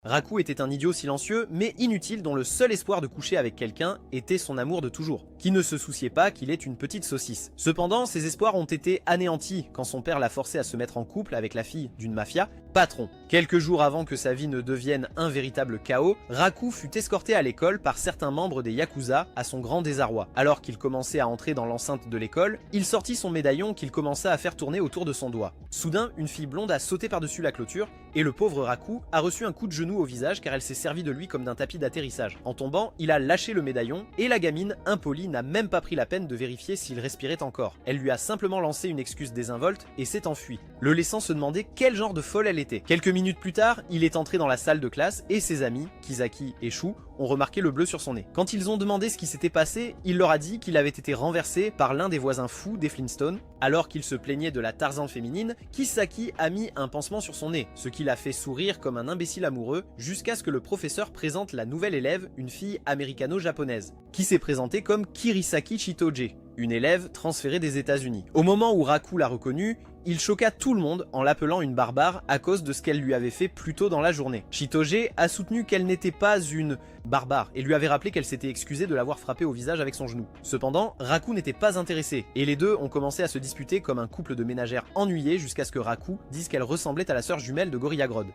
Raku était un idiot silencieux, mais inutile dont le seul espoir de coucher avec quelqu'un était son amour de toujours, qui ne se souciait pas qu'il est une petite saucisse. Cependant, ses espoirs ont été anéantis quand son père l'a forcé à se mettre en couple avec la fille d'une mafia, Patron. Quelques jours avant que sa vie ne devienne un véritable chaos, Raku fut escorté à l'école par certains membres des Yakuza à son grand désarroi. Alors qu'il commençait à entrer dans l'enceinte de l'école, il sortit son médaillon qu'il commença à faire tourner autour de son doigt. Soudain, une fille blonde a sauté par-dessus la clôture et le pauvre Raku a reçu un coup de genou au visage car elle s'est servie de lui comme d'un tapis d'atterrissage. En tombant, il a lâché le médaillon et la gamine, impolie, n'a même pas pris la peine de vérifier s'il respirait encore. Elle lui a simplement lancé une excuse désinvolte et s'est enfuie, le laissant se demander quel genre de folle elle était. Quelques minutes plus tard, il est entré dans la salle de classe et ses amis, Kisaki et Shu, ont remarqué le bleu sur son nez. Quand ils ont demandé ce qui s'était passé, il leur a dit qu'il avait été renversé par l'un des voisins fous des Flintstones. Alors qu'il se plaignait de la Tarzan féminine, Kisaki a mis un pansement sur son nez, ce qui l'a fait sourire comme un imbécile amoureux jusqu'à ce que le professeur présente la nouvelle élève, une fille américano-japonaise, qui s'est présentée comme Kirisaki Chitoge, une élève transférée des États-Unis. Au moment où Raku l'a reconnue, il choqua tout le monde en l'appelant une barbare à cause de ce qu'elle lui avait fait plus tôt dans la journée. Chitoge a soutenu qu'elle n'était pas une barbare et lui avait rappelé qu'elle s'était excusée de l'avoir frappé au visage avec son genou. Cependant, Raku n'était pas intéressé et les deux ont commencé à se disputer comme un couple de ménagères ennuyées jusqu'à ce que Raku dise qu'elle ressemblait à la sœur jumelle de Gorilla Grodd.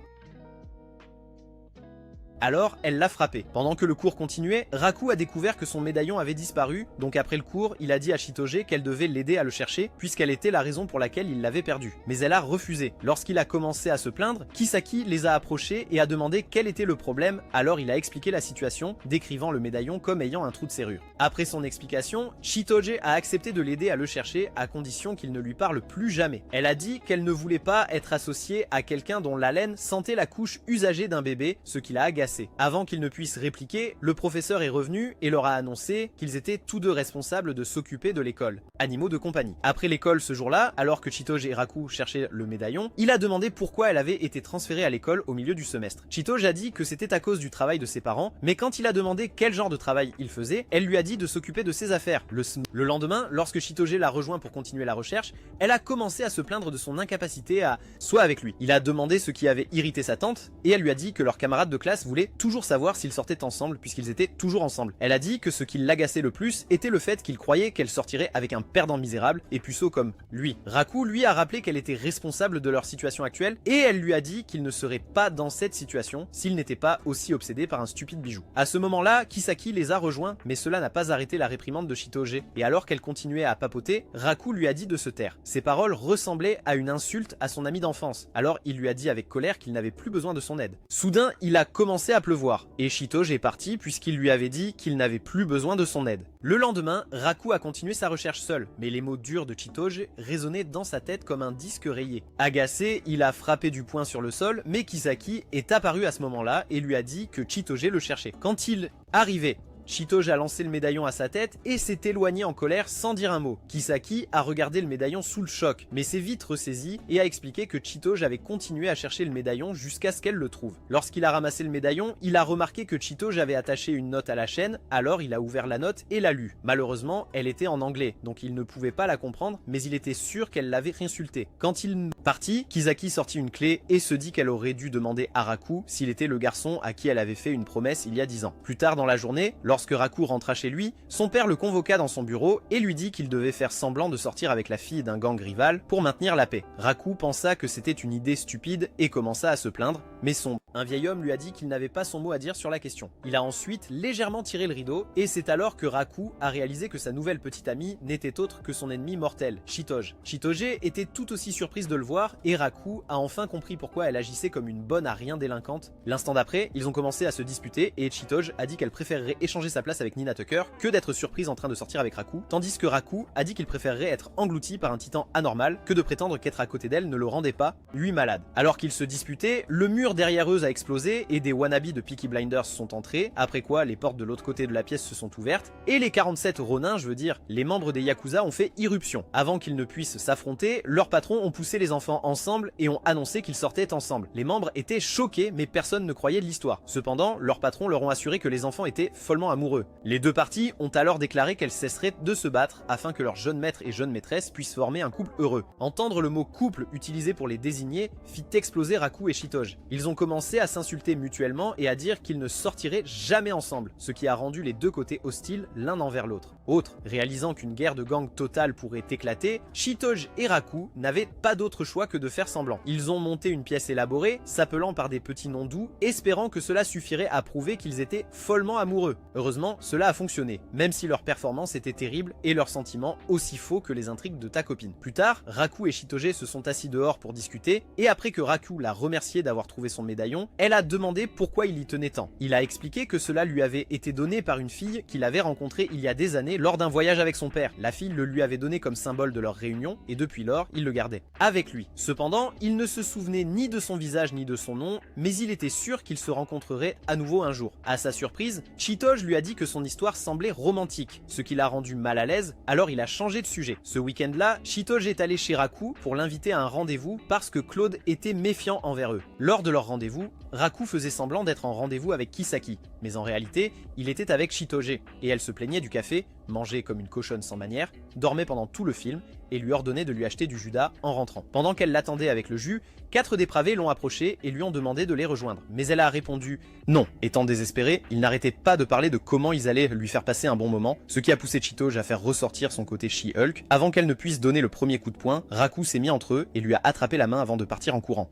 Alors, elle l'a frappé. Pendant que le cours continuait, Raku a découvert que son médaillon avait disparu, donc après le cours, il a dit à Chitoge qu'elle devait l'aider à le chercher, puisqu'elle était la raison pour laquelle il l'avait perdu. Mais elle a refusé. Lorsqu'il a commencé à se plaindre, Kisaki les a approchés et a demandé quel était le problème, alors il a expliqué la situation, décrivant le médaillon comme ayant un trou de serrure. Après son explication, Chitoge a accepté de l'aider à le chercher, à condition qu'il ne lui parle plus jamais. Elle a dit qu'elle ne voulait pas être associée à quelqu'un dont l'haleine sentait la couche usagée d'un bébé, ce qui l'a agacé. Avant qu'ils ne puissent répliquer, le professeur est revenu et leur a annoncé qu'ils étaient tous deux responsables de s'occuper de l'école, animaux de compagnie. Après l'école ce jour-là, alors que Chitoge et Raku cherchaient le médaillon, il a demandé pourquoi elle avait été transférée à l'école au milieu du semestre. Chitoge a dit que c'était à cause du travail de ses parents, mais quand il a demandé quel genre de travail il faisait, elle lui a dit de s'occuper de ses affaires. Le lendemain, lorsque Chitoge l'a rejoint pour continuer la recherche, elle a commencé à se plaindre de son incapacité à soit avec lui. Il a demandé ce qui avait irrité sa tante et elle lui a dit que leurs camarades de classe voulaient toujours savoir s'ils sortaient ensemble puisqu'ils étaient toujours ensemble. Elle a dit que ce qui l'agaçait le plus était le fait qu'il croyait qu'elle sortirait avec un perdant misérable et puceau comme lui. Raku lui a rappelé qu'elle était responsable de leur situation actuelle et elle lui a dit qu'il ne serait pas dans cette situation s'il n'était pas aussi obsédé par un stupide bijou. À ce moment-là, Kisaki les a rejoints, mais cela n'a pas arrêté la réprimande de Chitoge et alors qu'elle continuait à papoter, Raku lui a dit de se taire. Ses paroles ressemblaient à une insulte à son ami d'enfance. Alors il lui a dit avec colère qu'il n'avait plus besoin de son aide. Soudain, il a commencé à pleuvoir et Chitoge est parti puisqu'il lui avait dit qu'il n'avait plus besoin de son aide. Le lendemain, Raku a continué sa recherche seul, mais les mots durs de Chitoge résonnaient dans sa tête comme un disque rayé. Agacé, il a frappé du poing sur le sol, mais Kisaki est apparu à ce moment-là et lui a dit que Chitoge le cherchait. Quand il arrivait, Chitoge a lancé le médaillon à sa tête et s'est éloigné en colère sans dire un mot. Kisaki a regardé le médaillon sous le choc, mais s'est vite ressaisi et a expliqué que Chitoge avait continué à chercher le médaillon jusqu'à ce qu'elle le trouve. Lorsqu'il a ramassé le médaillon, il a remarqué que Chitoge avait attaché une note à la chaîne, alors il a ouvert la note et l'a lue. Malheureusement, elle était en anglais, donc il ne pouvait pas la comprendre, mais il était sûr qu'elle l'avait insulté. Quand il partit, Kisaki sortit une clé et se dit qu'elle aurait dû demander à Raku s'il était le garçon à qui elle avait fait une promesse il y a 10 ans. Plus tard dans la journée, lorsque Raku rentra chez lui, son père le convoqua dans son bureau et lui dit qu'il devait faire semblant de sortir avec la fille d'un gang rival pour maintenir la paix. Raku pensa que c'était une idée stupide et commença à se plaindre, mais un vieil homme lui a dit qu'il n'avait pas son mot à dire sur la question. Il a ensuite légèrement tiré le rideau et c'est alors que Raku a réalisé que sa nouvelle petite amie n'était autre que son ennemi mortel, Chitoge. Chitoge était tout aussi surprise de le voir et Raku a enfin compris pourquoi elle agissait comme une bonne à rien délinquante. L'instant d'après, ils ont commencé à se disputer et Chitoge a dit qu'elle préférerait échanger sa place avec Nina Tucker que d'être surprise en train de sortir avec Raku, tandis que Raku a dit qu'il préférerait être englouti par un titan anormal que de prétendre qu'être à côté d'elle ne le rendait pas, lui malade. Alors qu'ils se disputaient, le mur derrière eux a explosé et des wannabes de Peaky Blinders sont entrés, après quoi les portes de l'autre côté de la pièce se sont ouvertes et les 47 Ronin, je veux dire les membres des Yakuza, ont fait irruption. Avant qu'ils ne puissent s'affronter, leurs patrons ont poussé les enfants ensemble et ont annoncé qu'ils sortaient ensemble. Les membres étaient choqués mais personne ne croyait de l'histoire. Cependant, leurs patrons leur ont assuré que les enfants étaient follement amoureux. Les deux parties ont alors déclaré qu'elles cesseraient de se battre afin que leur jeune maître et jeune maîtresse puissent former un couple heureux. Entendre le mot couple utilisé pour les désigner fit exploser Raku et Shitoge. Ils ont commencé à s'insulter mutuellement et à dire qu'ils ne sortiraient jamais ensemble, ce qui a rendu les deux côtés hostiles l'un envers l'autre. Autre, réalisant qu'une guerre de gang totale pourrait éclater, Shitoge et Raku n'avaient pas d'autre choix que de faire semblant. Ils ont monté une pièce élaborée, s'appelant par des petits noms doux, espérant que cela suffirait à prouver qu'ils étaient follement amoureux. Heureusement, cela a fonctionné, même si leur performance était terrible et leurs sentiments aussi faux que les intrigues de ta copine. Plus tard, Raku et Shitoge se sont assis dehors pour discuter, et après que Raku l'a remercié d'avoir trouvé son médaillon, elle a demandé pourquoi il y tenait tant. Il a expliqué que cela lui avait été donné par une fille qu'il avait rencontrée il y a des années lors d'un voyage avec son père. La fille le lui avait donné comme symbole de leur réunion, et depuis lors, il le gardait avec lui. Cependant, il ne se souvenait ni de son visage ni de son nom, mais il était sûr qu'ils se rencontreraient à nouveau un jour. À sa surprise, Shitoge lui a dit que son histoire semblait romantique, ce qui l'a rendu mal à l'aise, alors il a changé de sujet. Ce week-end-là, Shitoge est allé chez Raku pour l'inviter à un rendez-vous parce que Claude était méfiant envers eux. Lors de leur rendez-vous, Raku faisait semblant d'être en rendez-vous avec Kisaki, mais en réalité, il était avec Shitoge, et elle se plaignait du café, mangeait comme une cochonne sans manière, dormait pendant tout le film, et lui ordonnait de lui acheter du Judas en rentrant. Pendant qu'elle l'attendait avec le jus, 4 dépravés l'ont approché et lui ont demandé de les rejoindre. Mais elle a répondu non. Étant désespérée, il n'arrêtait pas de parler de comment ils allaient lui faire passer un bon moment, ce qui a poussé Shitoge à faire ressortir son côté She-Hulk. Avant qu'elle ne puisse donner le premier coup de poing, Raku s'est mis entre eux et lui a attrapé la main avant de partir en courant.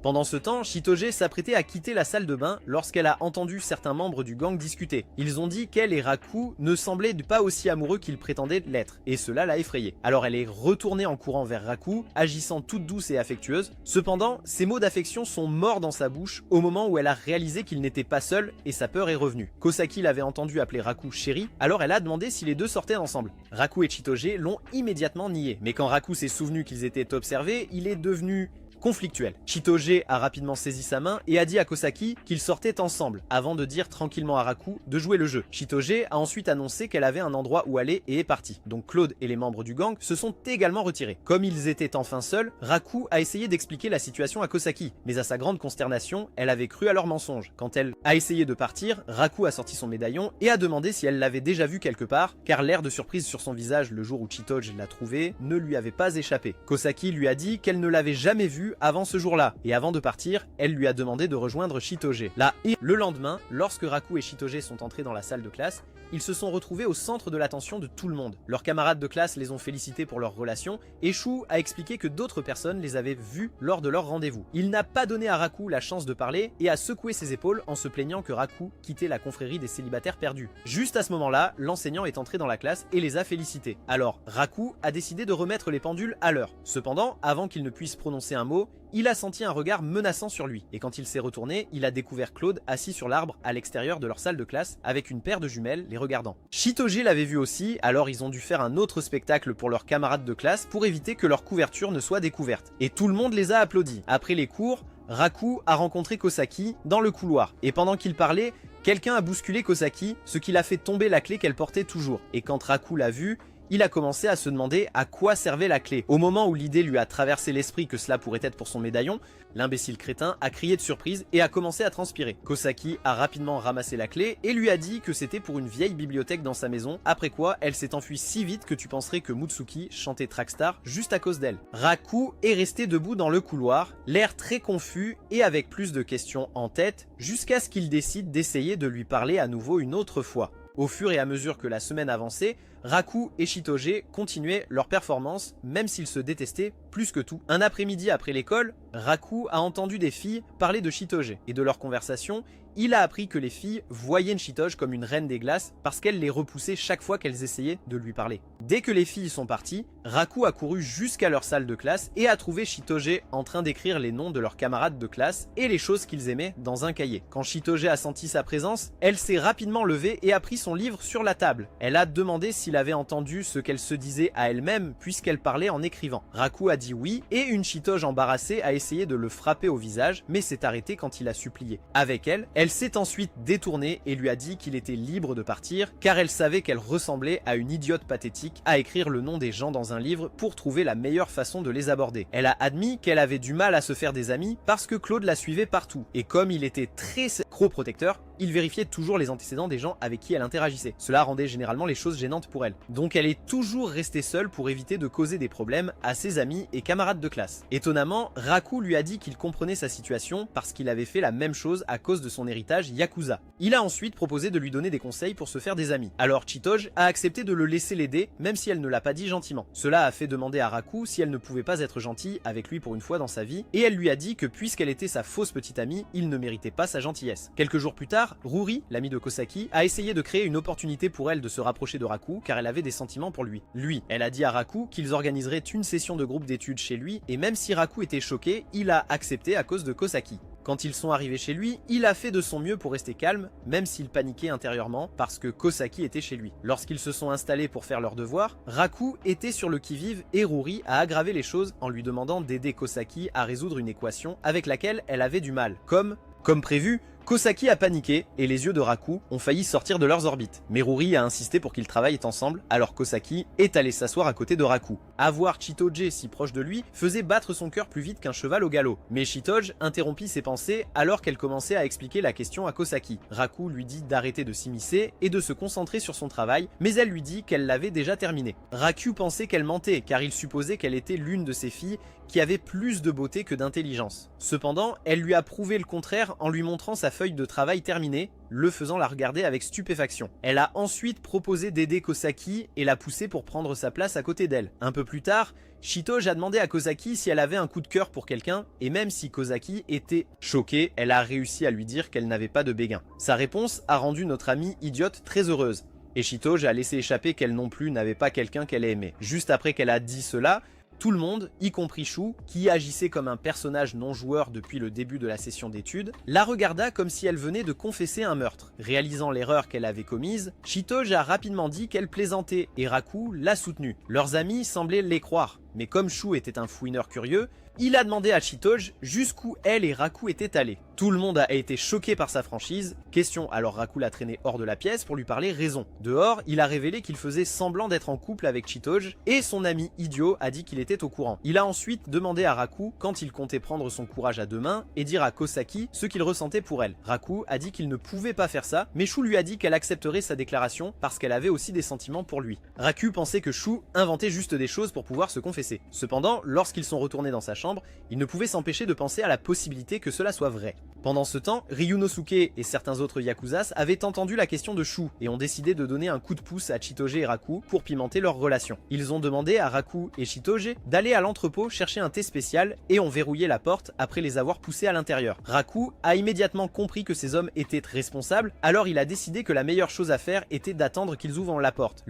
Pendant ce temps, Shitoge s'apprêtait à quitter la salle de bain lorsqu'elle a entendu certains membres du gang discuter. Ils ont dit qu'elle et Raku ne semblaient pas aussi amoureux qu'ils prétendaient l'être, et cela l'a effrayée. Alors elle est retournée en courant vers Raku, agissant toute douce et affectueuse. Cependant, ses mots d'affection sont morts dans sa bouche au moment où elle a réalisé qu'il n'était pas seul et sa peur est revenue. Kosaki l'avait entendu appeler Raku chérie, alors elle a demandé si les deux sortaient ensemble. Raku et Shitoge l'ont immédiatement nié, mais quand Raku s'est souvenu qu'ils étaient observés, il est devenu conflictuel. Shitoge a rapidement saisi sa main et a dit à Kosaki qu'ils sortaient ensemble, avant de dire tranquillement à Raku de jouer le jeu. Shitoge a ensuite annoncé qu'elle avait un endroit où aller et est partie. Donc Claude et les membres du gang se sont également retirés. Comme ils étaient enfin seuls, Raku a essayé d'expliquer la situation à Kosaki, mais à sa grande consternation, elle avait cru à leur mensonge. Quand elle a essayé de partir, Raku a sorti son médaillon et a demandé si elle l'avait déjà vu quelque part, car l'air de surprise sur son visage le jour où Shitoge l'a trouvé ne lui avait pas échappé. Kosaki lui a dit qu'elle ne l'avait jamais vu avant ce jour-là, et avant de partir, elle lui a demandé de rejoindre Shitoge. Là, et le lendemain, lorsque Raku et Shitoge sont entrés dans la salle de classe, ils se sont retrouvés au centre de l'attention de tout le monde. Leurs camarades de classe les ont félicités pour leur relation, et Shu a expliqué que d'autres personnes les avaient vus lors de leur rendez-vous. Il n'a pas donné à Raku la chance de parler, et a secoué ses épaules en se plaignant que Raku quittait la confrérie des célibataires perdus. Juste à ce moment-là, l'enseignant est entré dans la classe et les a félicités. Alors, Raku a décidé de remettre les pendules à l'heure. Cependant, avant qu'il ne puisse prononcer un mot, il a senti un regard menaçant sur lui, et quand il s'est retourné, il a découvert Claude assis sur l'arbre à l'extérieur de leur salle de classe avec une paire de jumelles les regardant. Shitoge l'avait vu aussi, alors ils ont dû faire un autre spectacle pour leurs camarades de classe pour éviter que leur couverture ne soit découverte. Et tout le monde les a applaudis. Après les cours, Raku a rencontré Kosaki dans le couloir, et pendant qu'il parlait, quelqu'un a bousculé Kosaki, ce qui l'a fait tomber la clé qu'elle portait toujours. Et quand Raku l'a vu, il a commencé à se demander à quoi servait la clé. Au moment où l'idée lui a traversé l'esprit que cela pourrait être pour son médaillon, l'imbécile crétin a crié de surprise et a commencé à transpirer. Kosaki a rapidement ramassé la clé et lui a dit que c'était pour une vieille bibliothèque dans sa maison, après quoi elle s'est enfuie si vite que tu penserais que Mutsuki chantait Trackstar juste à cause d'elle. Raku est resté debout dans le couloir, l'air très confus et avec plus de questions en tête, jusqu'à ce qu'il décide d'essayer de lui parler à nouveau une autre fois. Au fur et à mesure que la semaine avançait, Raku et Shitoge continuaient leur performance, même s'ils se détestaient plus que tout. Un après-midi après l'école, Raku a entendu des filles parler de Shitoge, et de leur conversation, il a appris que les filles voyaient Shitoge comme une reine des glaces parce qu'elle les repoussait chaque fois qu'elles essayaient de lui parler. Dès que les filles sont parties, Raku a couru jusqu'à leur salle de classe et a trouvé Shitoge en train d'écrire les noms de leurs camarades de classe et les choses qu'ils aimaient dans un cahier. Quand Shitoge a senti sa présence, elle s'est rapidement levée et a pris son livre sur la table. Elle a demandé s'il qu'il avait entendu ce qu'elle se disait à elle-même puisqu'elle parlait en écrivant. Raku a dit oui et une Chitoge embarrassée a essayé de le frapper au visage mais s'est arrêtée quand il a supplié. Avec elle, elle s'est ensuite détournée et lui a dit qu'il était libre de partir car elle savait qu'elle ressemblait à une idiote pathétique à écrire le nom des gens dans un livre pour trouver la meilleure façon de les aborder. Elle a admis qu'elle avait du mal à se faire des amis parce que Claude la suivait partout et comme il était très pro-protecteur, il vérifiait toujours les antécédents des gens avec qui elle interagissait. Cela rendait généralement les choses gênantes pour elle. Donc elle est toujours restée seule pour éviter de causer des problèmes à ses amis et camarades de classe. Étonnamment, Raku lui a dit qu'il comprenait sa situation parce qu'il avait fait la même chose à cause de son héritage Yakuza. Il a ensuite proposé de lui donner des conseils pour se faire des amis. Alors Chitoge a accepté de le laisser l'aider même si elle ne l'a pas dit gentiment. Cela a fait demander à Raku si elle ne pouvait pas être gentille avec lui pour une fois dans sa vie et elle lui a dit que puisqu'elle était sa fausse petite amie, il ne méritait pas sa gentillesse. Quelques jours plus tard, Ruri, l'amie de Kosaki, a essayé de créer une opportunité pour elle de se rapprocher de Raku car elle avait des sentiments pour lui. Elle a dit à Raku qu'ils organiseraient une session de groupe d'études chez lui et même si Raku était choqué, il a accepté à cause de Kosaki. Quand ils sont arrivés chez lui, il a fait de son mieux pour rester calme, même s'il paniquait intérieurement parce que Kosaki était chez lui. Lorsqu'ils se sont installés pour faire leurs devoirs, Raku était sur le qui-vive et Ruri a aggravé les choses en lui demandant d'aider Kosaki à résoudre une équation avec laquelle elle avait du mal. Comme prévu, Kosaki a paniqué et les yeux de Raku ont failli sortir de leurs orbites. Mais Ruri a insisté pour qu'ils travaillent ensemble alors Kosaki est allé s'asseoir à côté de Raku. Avoir Chitoge si proche de lui faisait battre son cœur plus vite qu'un cheval au galop. Mais Chitoge interrompit ses pensées alors qu'elle commençait à expliquer la question à Kosaki. Raku lui dit d'arrêter de s'immiscer et de se concentrer sur son travail, mais elle lui dit qu'elle l'avait déjà terminé. Raku pensait qu'elle mentait car il supposait qu'elle était l'une de ses filles qui avait plus de beauté que d'intelligence. Cependant, elle lui a prouvé le contraire en lui montrant sa feuille de travail terminée, le faisant la regarder avec stupéfaction. Elle a ensuite proposé d'aider Kosaki et l'a poussé pour prendre sa place à côté d'elle. Un peu plus tard, Chitoge a demandé à Kosaki si elle avait un coup de cœur pour quelqu'un et même si Kosaki était choquée, elle a réussi à lui dire qu'elle n'avait pas de béguin. Sa réponse a rendu notre amie idiote très heureuse. Et Chitoge a laissé échapper qu'elle non plus n'avait pas quelqu'un qu'elle aimait. Juste après qu'elle a dit cela, tout le monde, y compris Shu, qui agissait comme un personnage non-joueur depuis le début de la session d'études, la regarda comme si elle venait de confesser un meurtre. Réalisant l'erreur qu'elle avait commise, Chitoge a rapidement dit qu'elle plaisantait et Raku l'a soutenue. Leurs amis semblaient les croire, mais comme Shu était un fouineur curieux, il a demandé à Chitoge jusqu'où elle et Raku étaient allés. Tout le monde a été choqué par sa franchise. Question, alors Raku l'a traîné hors de la pièce pour lui parler raison. Dehors, il a révélé qu'il faisait semblant d'être en couple avec Chitoge et son ami idiot a dit qu'il était au courant. Il a ensuite demandé à Raku quand il comptait prendre son courage à deux mains et dire à Kosaki ce qu'il ressentait pour elle. Raku a dit qu'il ne pouvait pas faire ça, mais Shu lui a dit qu'elle accepterait sa déclaration parce qu'elle avait aussi des sentiments pour lui. Raku pensait que Shu inventait juste des choses pour pouvoir se confesser. Cependant, lorsqu'ils sont retournés dans sa chambre, il ne pouvait s'empêcher de penser à la possibilité que cela soit vrai. Pendant ce temps, Ryunosuke et certains autres Yakuzas avaient entendu la question de Shu et ont décidé de donner un coup de pouce à Chitoge et Raku pour pimenter leur relation. Ils ont demandé à Raku et Chitoge d'aller à l'entrepôt chercher un thé spécial et ont verrouillé la porte après les avoir poussés à l'intérieur. Raku a immédiatement compris que ces hommes étaient responsables, alors il a décidé que la meilleure chose à faire était d'attendre qu'ils ouvrent la porte.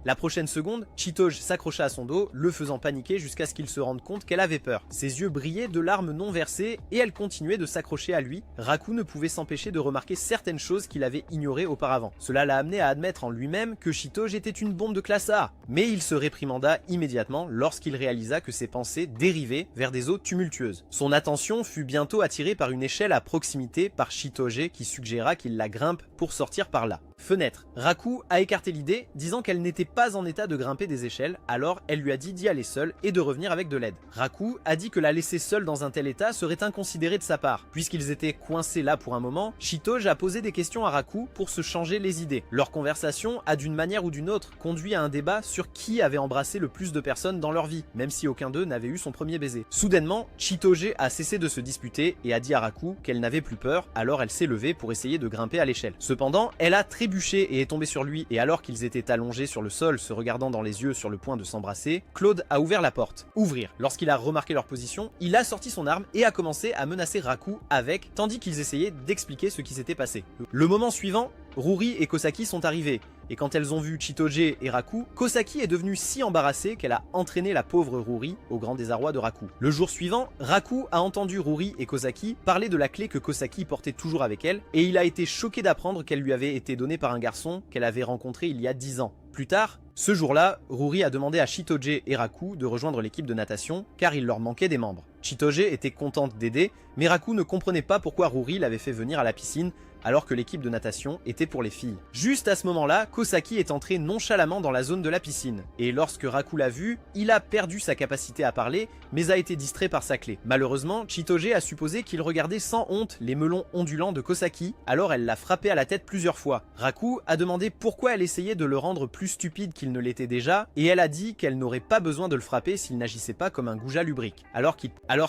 La prochaine seconde, Chitoge s'accrocha à son dos, le faisant paniquer jusqu'à ce qu'il se rende compte qu'elle avait peur. Ses yeux brillaient de larmes non versées et elle continuait de s'accrocher à lui. Raku ne pouvait s'empêcher de remarquer certaines choses qu'il avait ignorées auparavant. Cela l'a amené à admettre en lui-même que Chitoge était une bombe de classe A. Mais il se réprimanda immédiatement lorsqu'il réalisa que ses pensées dérivaient vers des eaux tumultueuses. Son attention fut bientôt attirée par une échelle à proximité par Chitoge qui suggéra qu'il la grimpe pour sortir par là. Fenêtre. Raku a écarté l'idée, disant qu'elle n'était pas en état de grimper des échelles, alors elle lui a dit d'y aller seule et de revenir avec de l'aide. Raku a dit que la laisser seule dans un tel état serait inconsidéré de sa part. Puisqu'ils étaient coincés là pour un moment, Chitoge a posé des questions à Raku pour se changer les idées. Leur conversation a d'une manière ou d'une autre conduit à un débat sur qui avait embrassé le plus de personnes dans leur vie, même si aucun d'eux n'avait eu son premier baiser. Soudainement, Chitoge a cessé de se disputer et a dit à Raku qu'elle n'avait plus peur, alors elle s'est levée pour essayer de grimper à l'échelle. Cependant, elle a trébuché et est tombée sur lui et alors qu'ils étaient allongés sur le sol se regardant dans les yeux sur le point de s'embrasser, Claude a ouvert la porte. Ouvrir. Lorsqu'il a remarqué leur position, il a sorti son arme et a commencé à menacer Raku avec, tandis qu'ils essayaient d'expliquer ce qui s'était passé. Le moment suivant, Ruri et Kosaki sont arrivés. Et quand elles ont vu Chitoge et Raku, Kosaki est devenue si embarrassée qu'elle a entraîné la pauvre Ruri au grand désarroi de Raku. Le jour suivant, Raku a entendu Ruri et Kosaki parler de la clé que Kosaki portait toujours avec elle et il a été choqué d'apprendre qu'elle lui avait été donnée par un garçon qu'elle avait rencontré il y a 10 ans. Plus tard, ce jour-là, Ruri a demandé à Chitoge et Raku de rejoindre l'équipe de natation car il leur manquait des membres. Chitoge était contente d'aider, mais Raku ne comprenait pas pourquoi Ruri l'avait fait venir à la piscine alors que l'équipe de natation était pour les filles. Juste à ce moment-là, Kosaki est entré nonchalamment dans la zone de la piscine. Et lorsque Raku l'a vu, il a perdu sa capacité à parler, mais a été distrait par sa clé. Malheureusement, Chitoge a supposé qu'il regardait sans honte les melons ondulants de Kosaki, alors elle l'a frappé à la tête plusieurs fois. Raku a demandé pourquoi elle essayait de le rendre plus stupide qu'il ne l'était déjà, et elle a dit qu'elle n'aurait pas besoin de le frapper s'il n'agissait pas comme un goujat lubrique. Alors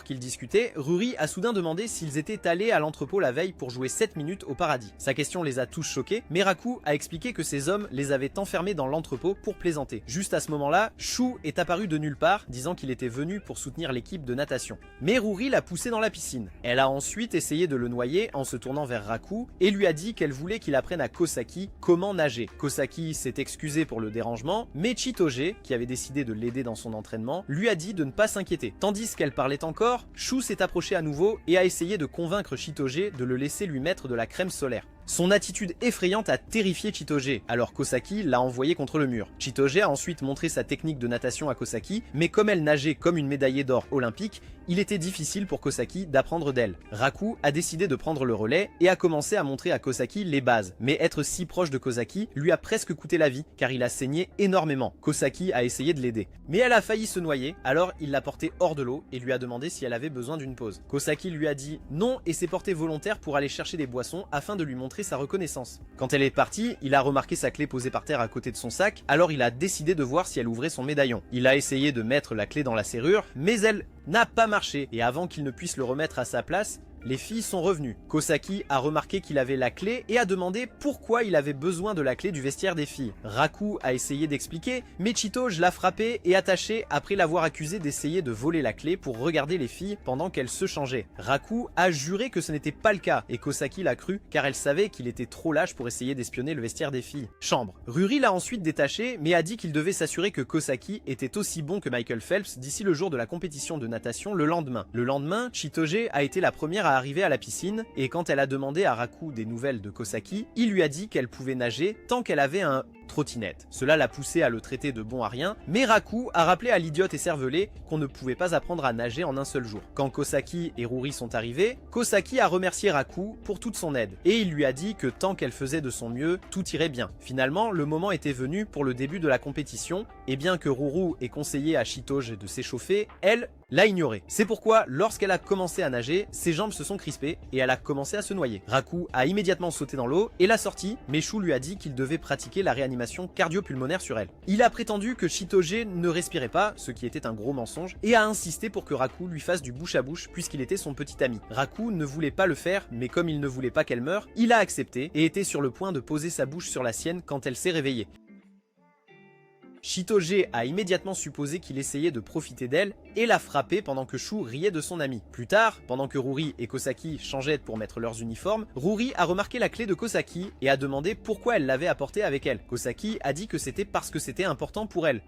qu'ils discutaient, Ruri a soudain demandé s'ils étaient allés à l'entrepôt la veille pour jouer 7 minutes au paradis. Sa question les a tous choqués, mais Raku a expliqué que ces hommes les avaient enfermés dans l'entrepôt pour plaisanter. Juste à ce moment-là, Shu est apparu de nulle part, disant qu'il était venu pour soutenir l'équipe de natation. Mais Ruri l'a poussé dans la piscine. Elle a ensuite essayé de le noyer en se tournant vers Raku et lui a dit qu'elle voulait qu'il apprenne à Kosaki comment nager. Kosaki s'est excusé pour le dérangement, mais Chitoge, qui avait décidé de l'aider dans son entraînement, lui a dit de ne pas s'inquiéter. Tandis qu'elle parlait encore, Shu s'est approché à nouveau et a essayé de convaincre Chitoge de le laisser lui mettre de la crème solaire. Son attitude effrayante a terrifié Chitoge, alors Kosaki l'a envoyé contre le mur. Chitoge a ensuite montré sa technique de natation à Kosaki, mais comme elle nageait comme une médaillée d'or olympique, il était difficile pour Kosaki d'apprendre d'elle. Raku a décidé de prendre le relais et a commencé à montrer à Kosaki les bases, mais être si proche de Kosaki lui a presque coûté la vie, car il a saigné énormément. Kosaki a essayé de l'aider, mais elle a failli se noyer, alors il l'a portée hors de l'eau et lui a demandé si elle avait besoin d'une pause. Kosaki lui a dit non et s'est porté volontaire pour aller chercher des boissons afin de lui montrer sa reconnaissance. Quand elle est partie, il a remarqué sa clé posée par terre à côté de son sac, alors il a décidé de voir si elle ouvrait son médaillon. Il a essayé de mettre la clé dans la serrure, mais elle n'a pas marché, et avant qu'il ne puisse le remettre à sa place, les filles sont revenues. Kosaki a remarqué qu'il avait la clé et a demandé pourquoi il avait besoin de la clé du vestiaire des filles. Raku a essayé d'expliquer, mais Chitoge l'a frappé et attaché après l'avoir accusé d'essayer de voler la clé pour regarder les filles pendant qu'elles se changeaient. Raku a juré que ce n'était pas le cas et Kosaki l'a cru car elle savait qu'il était trop lâche pour essayer d'espionner le vestiaire des filles. Chambre. Ruri l'a ensuite détaché mais a dit qu'il devait s'assurer que Kosaki était aussi bon que Michael Phelps d'ici le jour de la compétition de natation le lendemain. Le lendemain, Chitoge a été la première à arriver à la piscine et quand elle a demandé à Raku des nouvelles de Kosaki, il lui a dit qu'elle pouvait nager tant qu'elle avait un trottinette. Cela l'a poussé à le traiter de bon à rien, mais Raku a rappelé à l'idiote écervelé qu'on ne pouvait pas apprendre à nager en un seul jour. Quand Kosaki et Ruri sont arrivés, Kosaki a remercié Raku pour toute son aide, et il lui a dit que tant qu'elle faisait de son mieux, tout irait bien. Finalement, le moment était venu pour le début de la compétition, et bien que Ruru ait conseillé à Chitoge de s'échauffer, elle l'a ignoré. C'est pourquoi, lorsqu'elle a commencé à nager, ses jambes se sont crispées et elle a commencé à se noyer. Raku a immédiatement sauté dans l'eau et l'a sortie, mais Shu lui a dit qu'il devait pratiquer la réanimation cardio-pulmonaire sur elle. Il a prétendu que Chitoge ne respirait pas, ce qui était un gros mensonge, et a insisté pour que Raku lui fasse du bouche à bouche puisqu'il était son petit ami. Raku ne voulait pas le faire, mais comme il ne voulait pas qu'elle meure, il a accepté et était sur le point de poser sa bouche sur la sienne quand elle s'est réveillée. Chitoge a immédiatement supposé qu'il essayait de profiter d'elle et l'a frappé pendant que Shu riait de son ami. Plus tard, pendant que Ruri et Kosaki changeaient pour mettre leurs uniformes, Ruri a remarqué la clé de Kosaki et a demandé pourquoi elle l'avait apportée avec elle. Kosaki a dit que c'était parce que c'était important pour elle.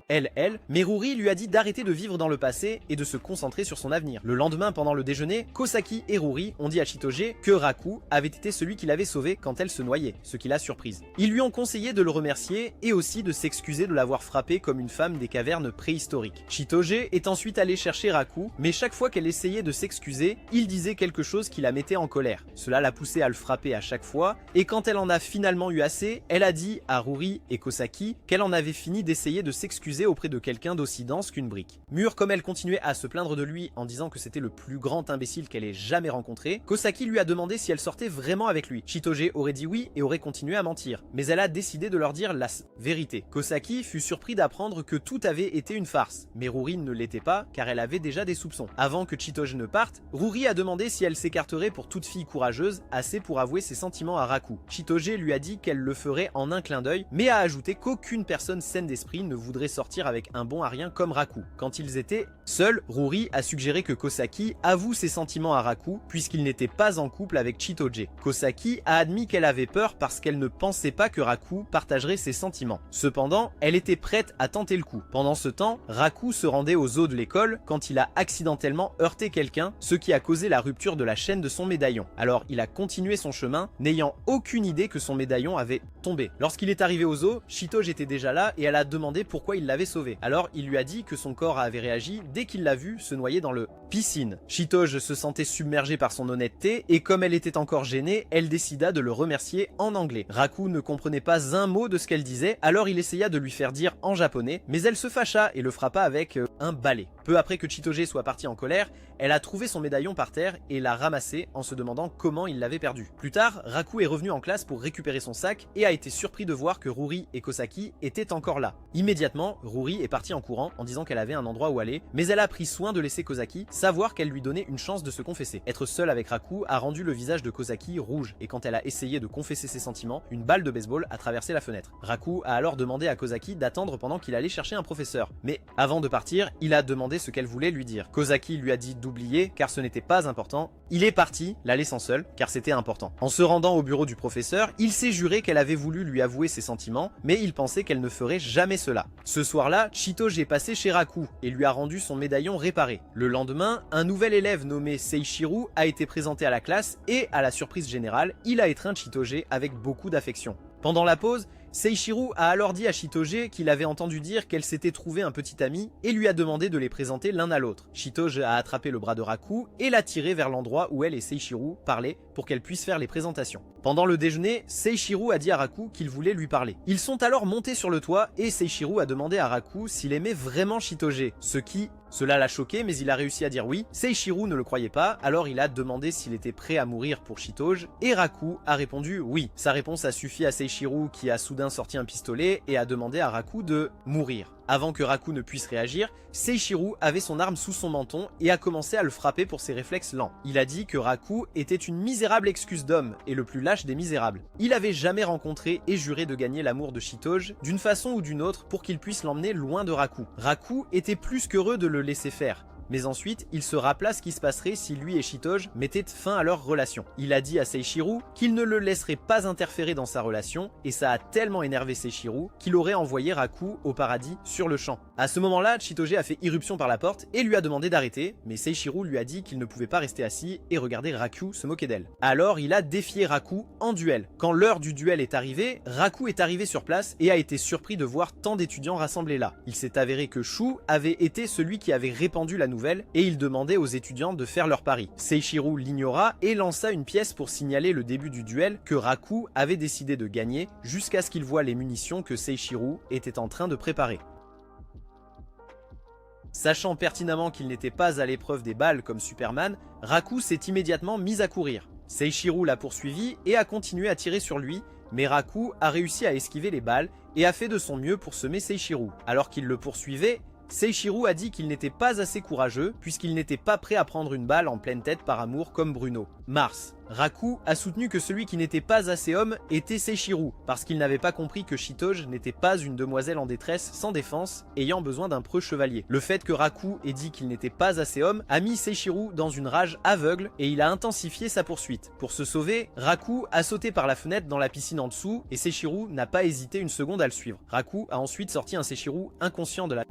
Mais Ruri lui a dit d'arrêter de vivre dans le passé et de se concentrer sur son avenir. Le lendemain, pendant le déjeuner, Kosaki et Ruri ont dit à Chitoge que Raku avait été celui qui l'avait sauvé quand elle se noyait, ce qui l'a surprise. Ils lui ont conseillé de le remercier et aussi de s'excuser de l'avoir frappé comme une femme des cavernes préhistoriques. Chitoge est ensuite allé chercher Raku, mais chaque fois qu'elle essayait de s'excuser, il disait quelque chose qui la mettait en colère. Cela l'a poussé à le frapper à chaque fois, et quand elle en a finalement eu assez, elle a dit à Ruri et Kosaki qu'elle en avait fini d'essayer de s'excuser auprès de quelqu'un d'aussi dense qu'une brique. Mûre comme elle continuait à se plaindre de lui en disant que c'était le plus grand imbécile qu'elle ait jamais rencontré, Kosaki lui a demandé si elle sortait vraiment avec lui. Chitoge aurait dit oui et aurait continué à mentir, mais elle a décidé de leur dire la vérité. Kosaki fut surpris d'apprendre que tout avait été une farce, mais Ruri ne l'était pas car elle avait déjà des soupçons. Avant que Chitoge ne parte, Ruri a demandé si elle s'écarterait pour toute fille courageuse, assez pour avouer ses sentiments à Raku. Chitoge lui a dit qu'elle le ferait en un clin d'œil, mais a ajouté qu'aucune personne saine d'esprit ne voudrait sortir avec un bon à rien comme Raku. Quand ils étaient seuls, Ruri a suggéré que Kosaki avoue ses sentiments à Raku puisqu'il n'était pas en couple avec Chitoge. Kosaki a admis qu'elle avait peur parce qu'elle ne pensait pas que Raku partagerait ses sentiments. Cependant, elle était prête prête à tenter le coup. Pendant ce temps, Raku se rendait aux eaux de l'école quand il a accidentellement heurté quelqu'un, ce qui a causé la rupture de la chaîne de son médaillon. Alors il a continué son chemin, n'ayant aucune idée que son médaillon avait tombé. Lorsqu'il est arrivé aux eaux, Shitoge était déjà là et elle a demandé pourquoi il l'avait sauvé. Alors il lui a dit que son corps avait réagi dès qu'il l'a vu se noyer dans le piscine. Shitoge se sentait submergée par son honnêteté et comme elle était encore gênée, elle décida de le remercier en anglais. Raku ne comprenait pas un mot de ce qu'elle disait, alors il essaya de lui faire dire en japonais, mais elle se fâcha et le frappa avec un balai. Peu après que Chitoge soit parti en colère, elle a trouvé son médaillon par terre et l'a ramassé en se demandant comment il l'avait perdu. Plus tard, Raku est revenu en classe pour récupérer son sac et a été surpris de voir que Ruri et Kosaki étaient encore là. Immédiatement, Ruri est partie en courant en disant qu'elle avait un endroit où aller, mais elle a pris soin de laisser Kosaki savoir qu'elle lui donnait une chance de se confesser. Être seule avec Raku a rendu le visage de Kosaki rouge et quand elle a essayé de confesser ses sentiments, une balle de baseball a traversé la fenêtre. Raku a alors demandé à Kosaki d'attendre pendant qu'il allait chercher un professeur. Mais avant de partir, il a demandé ce qu'elle voulait lui dire. Kosaki lui a dit d'oublier car ce n'était pas important. Il est parti, la laissant seule car c'était important. En se rendant au bureau du professeur, il s'est juré qu'elle avait voulu lui avouer ses sentiments, mais il pensait qu'elle ne ferait jamais cela. Ce soir-là, Chitoge est passé chez Raku et lui a rendu son médaillon réparé. Le lendemain, un nouvel élève nommé Seishiru a été présenté à la classe et, à la surprise générale, il a étreint Chitoge avec beaucoup d'affection. Pendant la pause, Seishiru a alors dit à Chitoge qu'il avait entendu dire qu'elle s'était trouvé un petit ami et lui a demandé de les présenter l'un à l'autre. Chitoge a attrapé le bras de Raku et l'a tiré vers l'endroit où elle et Seishiru parlaient pour qu'elle puisse faire les présentations. Pendant le déjeuner, Seishiru a dit à Raku qu'il voulait lui parler. Ils sont alors montés sur le toit et Seishiru a demandé à Raku s'il aimait vraiment Chitoge, cela l'a choqué, mais il a réussi à dire oui. Seishiru ne le croyait pas, alors il a demandé s'il était prêt à mourir pour Chitoge, et Raku a répondu oui. Sa réponse a suffi à Seishiru qui a soudain sorti un pistolet et a demandé à Raku de mourir. Avant que Raku ne puisse réagir, Seishiru avait son arme sous son menton et a commencé à le frapper pour ses réflexes lents. Il a dit que Raku était une misérable excuse d'homme et le plus lâche des misérables. Il avait jamais rencontré et juré de gagner l'amour de Chitoge d'une façon ou d'une autre pour qu'il puisse l'emmener loin de Raku. Raku était plus qu'heureux de le laisser faire. Mais ensuite, il se rappela ce qui se passerait si lui et Chitoge mettaient fin à leur relation. Il a dit à Seishiru qu'il ne le laisserait pas interférer dans sa relation, et ça a tellement énervé Seishiru qu'il aurait envoyé Raku au paradis sur le champ. À ce moment-là, Chitoge a fait irruption par la porte et lui a demandé d'arrêter, mais Seishiru lui a dit qu'il ne pouvait pas rester assis et regarder Raku se moquer d'elle. Alors il a défié Raku en duel. Quand l'heure du duel est arrivée, Raku est arrivé sur place et a été surpris de voir tant d'étudiants rassemblés là. Il s'est avéré que Shu avait été celui qui avait répandu la nouvelle et il demandait aux étudiants de faire leur pari. Seishiru l'ignora et lança une pièce pour signaler le début du duel que Raku avait décidé de gagner jusqu'à ce qu'il voie les munitions que Seishiru était en train de préparer. Sachant pertinemment qu'il n'était pas à l'épreuve des balles comme Superman, Raku s'est immédiatement mis à courir. Seishiru l'a poursuivi et a continué à tirer sur lui, mais Raku a réussi à esquiver les balles et a fait de son mieux pour semer Seishiru. Alors qu'il le poursuivait, Seishiru a dit qu'il n'était pas assez courageux puisqu'il n'était pas prêt à prendre une balle en pleine tête par amour comme Bruno. Mars. Raku a soutenu que celui qui n'était pas assez homme était Seishiru parce qu'il n'avait pas compris que Chitoge n'était pas une demoiselle en détresse sans défense ayant besoin d'un preux chevalier. Le fait que Raku ait dit qu'il n'était pas assez homme a mis Seishiru dans une rage aveugle et il a intensifié sa poursuite. Pour se sauver, Raku a sauté par la fenêtre dans la piscine en dessous et Seishiru n'a pas hésité une seconde à le suivre. Raku a ensuite sorti un Seishiru inconscient de la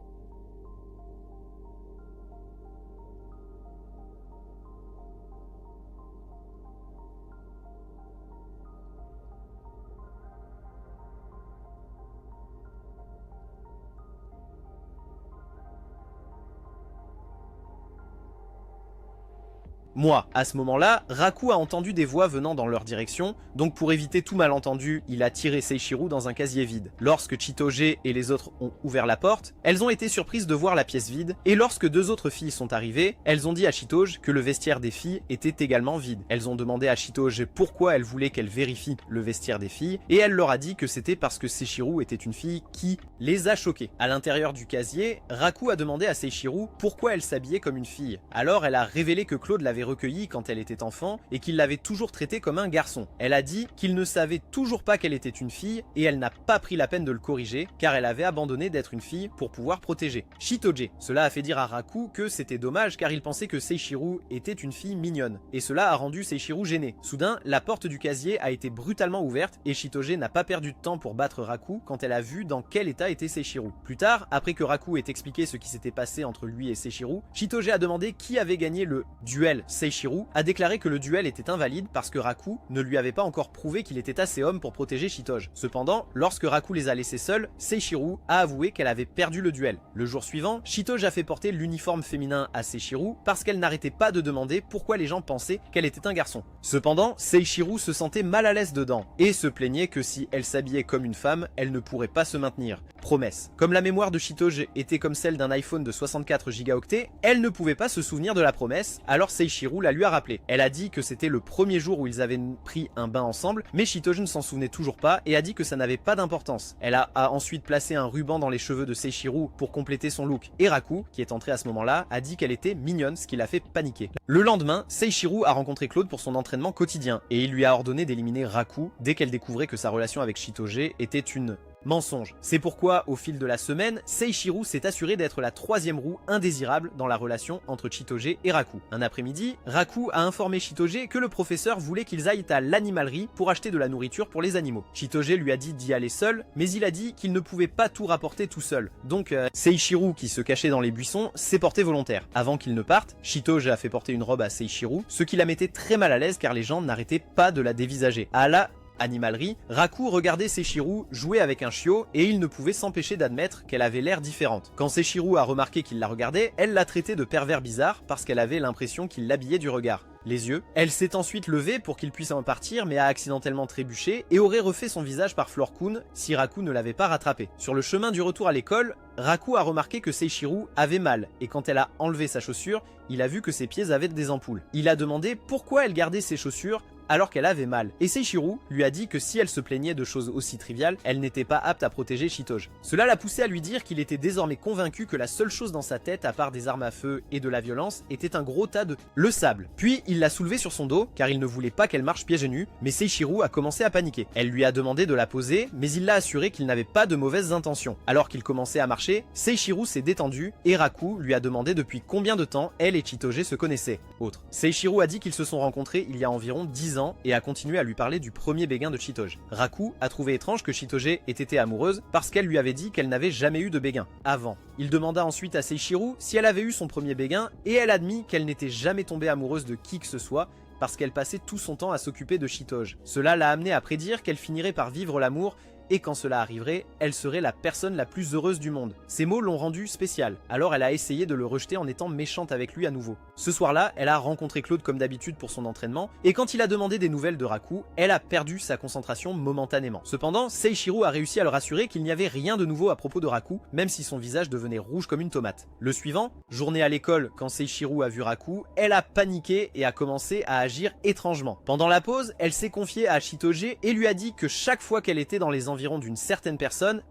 Moi, à ce moment-là, Raku a entendu des voix venant dans leur direction, donc pour éviter tout malentendu, il a tiré Seishiru dans un casier vide. Lorsque Chitoge et les autres ont ouvert la porte, elles ont été surprises de voir la pièce vide, et lorsque deux autres filles sont arrivées, elles ont dit à Chitoge que le vestiaire des filles était également vide. Elles ont demandé à Chitoge pourquoi elle voulait qu'elle vérifie le vestiaire des filles, et elle leur a dit que c'était parce que Seishiru était une fille qui les a choquées. À l'intérieur du casier, Raku a demandé à Seishiru pourquoi elle s'habillait comme une fille. Alors elle a révélé que Claude l'avait recueillie quand elle était enfant et qu'il l'avait toujours traitée comme un garçon. Elle a dit qu'il ne savait toujours pas qu'elle était une fille et elle n'a pas pris la peine de le corriger car elle avait abandonné d'être une fille pour pouvoir protéger Shitoge. Cela a fait dire à Raku que c'était dommage car il pensait que Seishiro était une fille mignonne et cela a rendu Seishiro gêné. Soudain, la porte du casier a été brutalement ouverte et Shitoge n'a pas perdu de temps pour battre Raku quand elle a vu dans quel état était Seishiro. Plus tard, après que Raku ait expliqué ce qui s'était passé entre lui et Seishiro, Shitoge a demandé qui avait gagné le duel. Seishiro a déclaré que le duel était invalide parce que Raku ne lui avait pas encore prouvé qu'il était assez homme pour protéger Shitoge. Cependant, lorsque Raku les a laissés seuls, Seishiro a avoué qu'elle avait perdu le duel. Le jour suivant, Shitoge a fait porter l'uniforme féminin à Seishiro parce qu'elle n'arrêtait pas de demander pourquoi les gens pensaient qu'elle était un garçon. Cependant, Seishiro se sentait mal à l'aise dedans et se plaignait que si elle s'habillait comme une femme, elle ne pourrait pas se maintenir. Promesse. Comme la mémoire de Shitoge était comme celle d'un iPhone de 64 gigaoctets, elle ne pouvait pas se souvenir de la promesse, alors Seishiro la lui a rappelé. Elle a dit que c'était le premier jour où ils avaient pris un bain ensemble, mais Shitoge ne s'en souvenait toujours pas et a dit que ça n'avait pas d'importance. Elle a ensuite placé un ruban dans les cheveux de Seishiro pour compléter son look. Et Raku, qui est entré à ce moment-là, a dit qu'elle était mignonne, ce qui l'a fait paniquer. Le lendemain, Seishiro a rencontré Claude pour son entraînement quotidien et il lui a ordonné d'éliminer Raku dès qu'elle découvrait que sa relation avec Shitoge était une mensonge. C'est pourquoi, au fil de la semaine, Seishiro s'est assuré d'être la troisième roue indésirable dans la relation entre Shitoge et Raku. Un après-midi, Raku a informé Shitoge que le professeur voulait qu'ils aillent à l'animalerie pour acheter de la nourriture pour les animaux. Shitoge lui a dit d'y aller seul, mais il a dit qu'il ne pouvait pas tout rapporter tout seul. Donc, Seishiro, qui se cachait dans les buissons, s'est porté volontaire. Avant qu'il ne parte, Shitoge a fait porter une robe à Seishiro, ce qui la mettait très mal à l'aise car les gens n'arrêtaient pas de la dévisager. À la animalerie, Raku regardait Seishiro jouer avec un chiot et il ne pouvait s'empêcher d'admettre qu'elle avait l'air différente. Quand Seishiro a remarqué qu'il la regardait, elle l'a traité de pervers bizarre parce qu'elle avait l'impression qu'il l'habillait du regard. Les yeux. Elle s'est ensuite levée pour qu'il puisse en partir mais a accidentellement trébuché et aurait refait son visage par Flore-kun si Raku ne l'avait pas rattrapé. Sur le chemin du retour à l'école, Raku a remarqué que Seishiro avait mal et quand elle a enlevé sa chaussure, il a vu que ses pieds avaient des ampoules. Il a demandé pourquoi elle gardait ses chaussures alors qu'elle avait mal. Et Seishiro lui a dit que si elle se plaignait de choses aussi triviales, elle n'était pas apte à protéger Shitoge. Cela l'a poussé à lui dire qu'il était désormais convaincu que la seule chose dans sa tête, à part des armes à feu et de la violence, était un gros tas de le sable. Puis il l'a soulevée sur son dos, car il ne voulait pas qu'elle marche pieds et nus, mais Seishiro a commencé à paniquer. Elle lui a demandé de la poser, mais il l'a assuré qu'il n'avait pas de mauvaises intentions. Alors qu'il commençait à marcher, Seishiro s'est détendu et Raku lui a demandé depuis combien de temps elle et Shitoge se connaissaient. Autre. Seishiro a dit qu'ils se sont rencontrés il y a environ 10 ans et a continué à lui parler du premier béguin de Shitoge. Raku a trouvé étrange que Shitoge ait été amoureuse parce qu'elle lui avait dit qu'elle n'avait jamais eu de béguin avant. Il demanda ensuite à Seishiro si elle avait eu son premier béguin et elle admit qu'elle n'était jamais tombée amoureuse de qui que ce soit parce qu'elle passait tout son temps à s'occuper de Shitoge. Cela l'a amené à prédire qu'elle finirait par vivre l'amour et quand cela arriverait, elle serait la personne la plus heureuse du monde. Ces mots l'ont rendue spéciale, alors elle a essayé de le rejeter en étant méchante avec lui à nouveau. Ce soir-là, elle a rencontré Claude comme d'habitude pour son entraînement, et quand il a demandé des nouvelles de Raku, elle a perdu sa concentration momentanément. Cependant, Seishiro a réussi à le rassurer qu'il n'y avait rien de nouveau à propos de Raku, même si son visage devenait rouge comme une tomate. Le suivant, journée à l'école, quand Seishiro a vu Raku, elle a paniqué et a commencé à agir étrangement. Pendant la pause, elle s'est confiée à Shitoge et lui a dit que chaque fois qu'elle était dans les environs d'une certaine personne,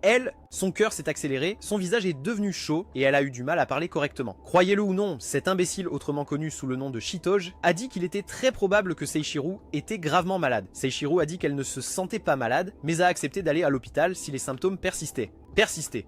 son cœur s'est accéléré, son visage est devenu chaud et elle a eu du mal à parler correctement. Croyez-le ou non, cet imbécile autrement connu sous le nom de Shitoge a dit qu'il était très probable que Seishiro était gravement malade. Seishiro a dit qu'elle ne se sentait pas malade, mais a accepté d'aller à l'hôpital si les symptômes persistaient.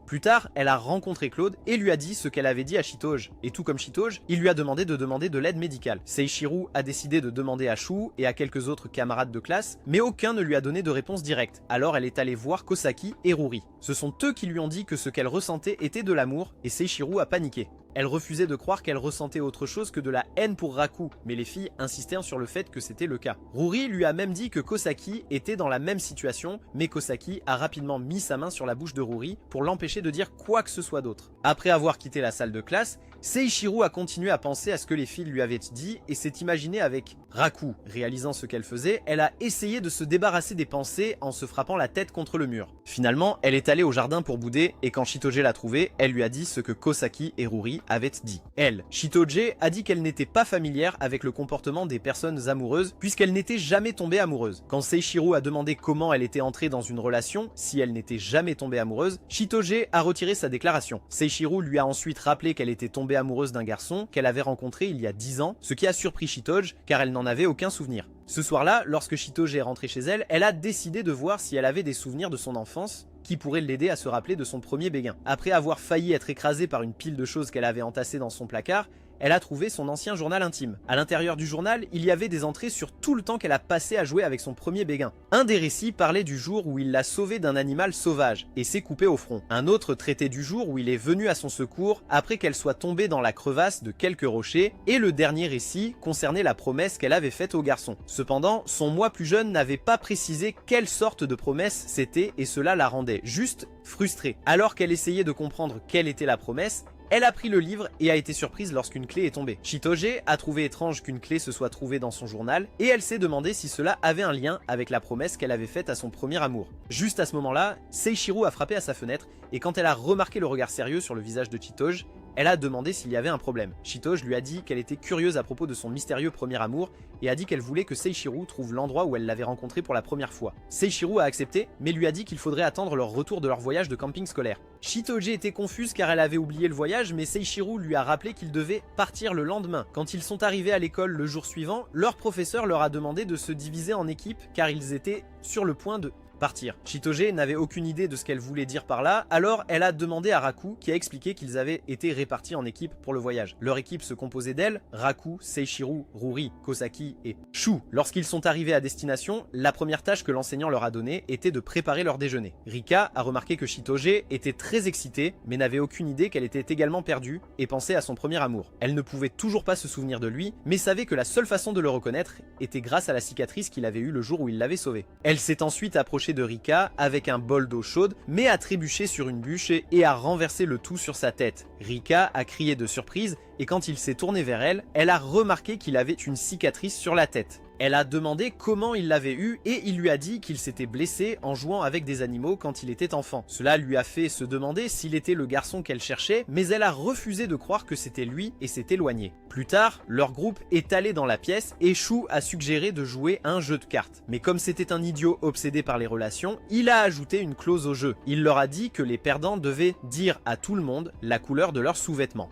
Plus tard, elle a rencontré Claude et lui a dit ce qu'elle avait dit à Shitoge. Et tout comme Shitoge, il lui a demandé de l'aide médicale. Seishiro a décidé de demander à Shu et à quelques autres camarades de classe, mais aucun ne lui a donné de réponse directe. Alors elle est allée voir Kosaki et Ruri. Ce sont eux qui lui ont dit que ce qu'elle ressentait était de l'amour et Seishiro a paniqué. Elle refusait de croire qu'elle ressentait autre chose que de la haine pour Raku, mais les filles insistèrent sur le fait que c'était le cas. Ruri lui a même dit que Kosaki était dans la même situation, mais Kosaki a rapidement mis sa main sur la bouche de Ruri pour l'empêcher de dire quoi que ce soit d'autre. Après avoir quitté la salle de classe, Seishiro a continué à penser à ce que les filles lui avaient dit et s'est imaginé avec Raku. Réalisant ce qu'elle faisait, elle a essayé de se débarrasser des pensées en se frappant la tête contre le mur. Finalement, elle est allée au jardin pour bouder et quand Shitoge l'a trouvée, elle lui a dit ce que Kosaki et Ruri avaient dit. Elle, Shitoge, a dit qu'elle n'était pas familière avec le comportement des personnes amoureuses puisqu'elle n'était jamais tombée amoureuse. Quand Seishiro a demandé comment elle était entrée dans une relation si elle n'était jamais tombée amoureuse, Shitoge a retiré sa déclaration. Seishiro lui a ensuite rappelé qu'elle était tombée tombée amoureuse d'un garçon qu'elle avait rencontré il y a 10 ans, ce qui a surpris Shitoge car elle n'en avait aucun souvenir. Ce soir-là, lorsque Shitoge est rentrée chez elle, elle a décidé de voir si elle avait des souvenirs de son enfance qui pourraient l'aider à se rappeler de son premier béguin. Après avoir failli être écrasée par une pile de choses qu'elle avait entassées dans son placard, elle a trouvé son ancien journal intime. À l'intérieur du journal, il y avait des entrées sur tout le temps qu'elle a passé à jouer avec son premier béguin. Un des récits parlait du jour où il l'a sauvée d'un animal sauvage et s'est coupé au front. Un autre traitait du jour où il est venu à son secours après qu'elle soit tombée dans la crevasse de quelques rochers, et le dernier récit concernait la promesse qu'elle avait faite au garçon. Cependant, son moi plus jeune n'avait pas précisé quelle sorte de promesse c'était et cela la rendait juste frustrée. Alors qu'elle essayait de comprendre quelle était la promesse, elle a pris le livre et a été surprise lorsqu'une clé est tombée. Shitoge a trouvé étrange qu'une clé se soit trouvée dans son journal et elle s'est demandé si cela avait un lien avec la promesse qu'elle avait faite à son premier amour. Juste à ce moment-là, Seishiro a frappé à sa fenêtre et quand elle a remarqué le regard sérieux sur le visage de Shitoge, elle a demandé s'il y avait un problème. Shitoge lui a dit qu'elle était curieuse à propos de son mystérieux premier amour et a dit qu'elle voulait que Seishiro trouve l'endroit où elle l'avait rencontré pour la première fois. Seishiro a accepté, mais lui a dit qu'il faudrait attendre leur retour de leur voyage de camping scolaire. Shitoge était confuse car elle avait oublié le voyage, mais Seishiro lui a rappelé qu'ils devaient partir le lendemain. Quand ils sont arrivés à l'école le jour suivant, leur professeur leur a demandé de se diviser en équipes car ils étaient sur le point de partir. Shitoge n'avait aucune idée de ce qu'elle voulait dire par là, alors elle a demandé à Raku qui a expliqué qu'ils avaient été répartis en équipes pour le voyage. Leur équipe se composait d'elle, Raku, Seishiro, Ruri, Kosaki et Shu. Lorsqu'ils sont arrivés à destination, la première tâche que l'enseignant leur a donnée était de préparer leur déjeuner. Rika a remarqué que Shitoge était très excitée mais n'avait aucune idée qu'elle était également perdue et pensait à son premier amour. Elle ne pouvait toujours pas se souvenir de lui, mais savait que la seule façon de le reconnaître était grâce à la cicatrice qu'il avait eue le jour où il l'avait sauvée. Elle s'est ensuite approchée de Rika avec un bol d'eau chaude, mais a trébuché sur une bûche et a renversé le tout sur sa tête. Rika a crié de surprise et quand il s'est tourné vers elle, elle a remarqué qu'il avait une cicatrice sur la tête. Elle a demandé comment il l'avait eu et il lui a dit qu'il s'était blessé en jouant avec des animaux quand il était enfant. Cela lui a fait se demander s'il était le garçon qu'elle cherchait, mais elle a refusé de croire que c'était lui et s'est éloignée. Plus tard, leur groupe est allé dans la pièce et Shu a suggéré de jouer un jeu de cartes. Mais comme c'était un idiot obsédé par les relations, il a ajouté une clause au jeu. Il leur a dit que les perdants devaient dire à tout le monde la couleur de leurs sous-vêtements.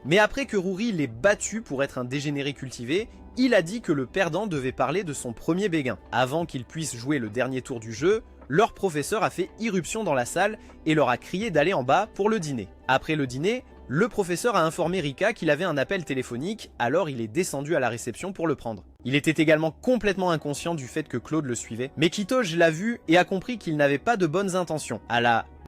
Mais après que Ruri l'ait battu pour être un dégénéré cultivé, il a dit que le perdant devait parler de son premier béguin. Avant qu'ils puissent jouer le dernier tour du jeu, leur professeur a fait irruption dans la salle et leur a crié d'aller en bas pour le dîner. Après le dîner, le professeur a informé Rika qu'il avait un appel téléphonique, alors il est descendu à la réception pour le prendre. Il était également complètement inconscient du fait que Claude le suivait, mais Shitoge l'a vu et a compris qu'il n'avait pas de bonnes intentions.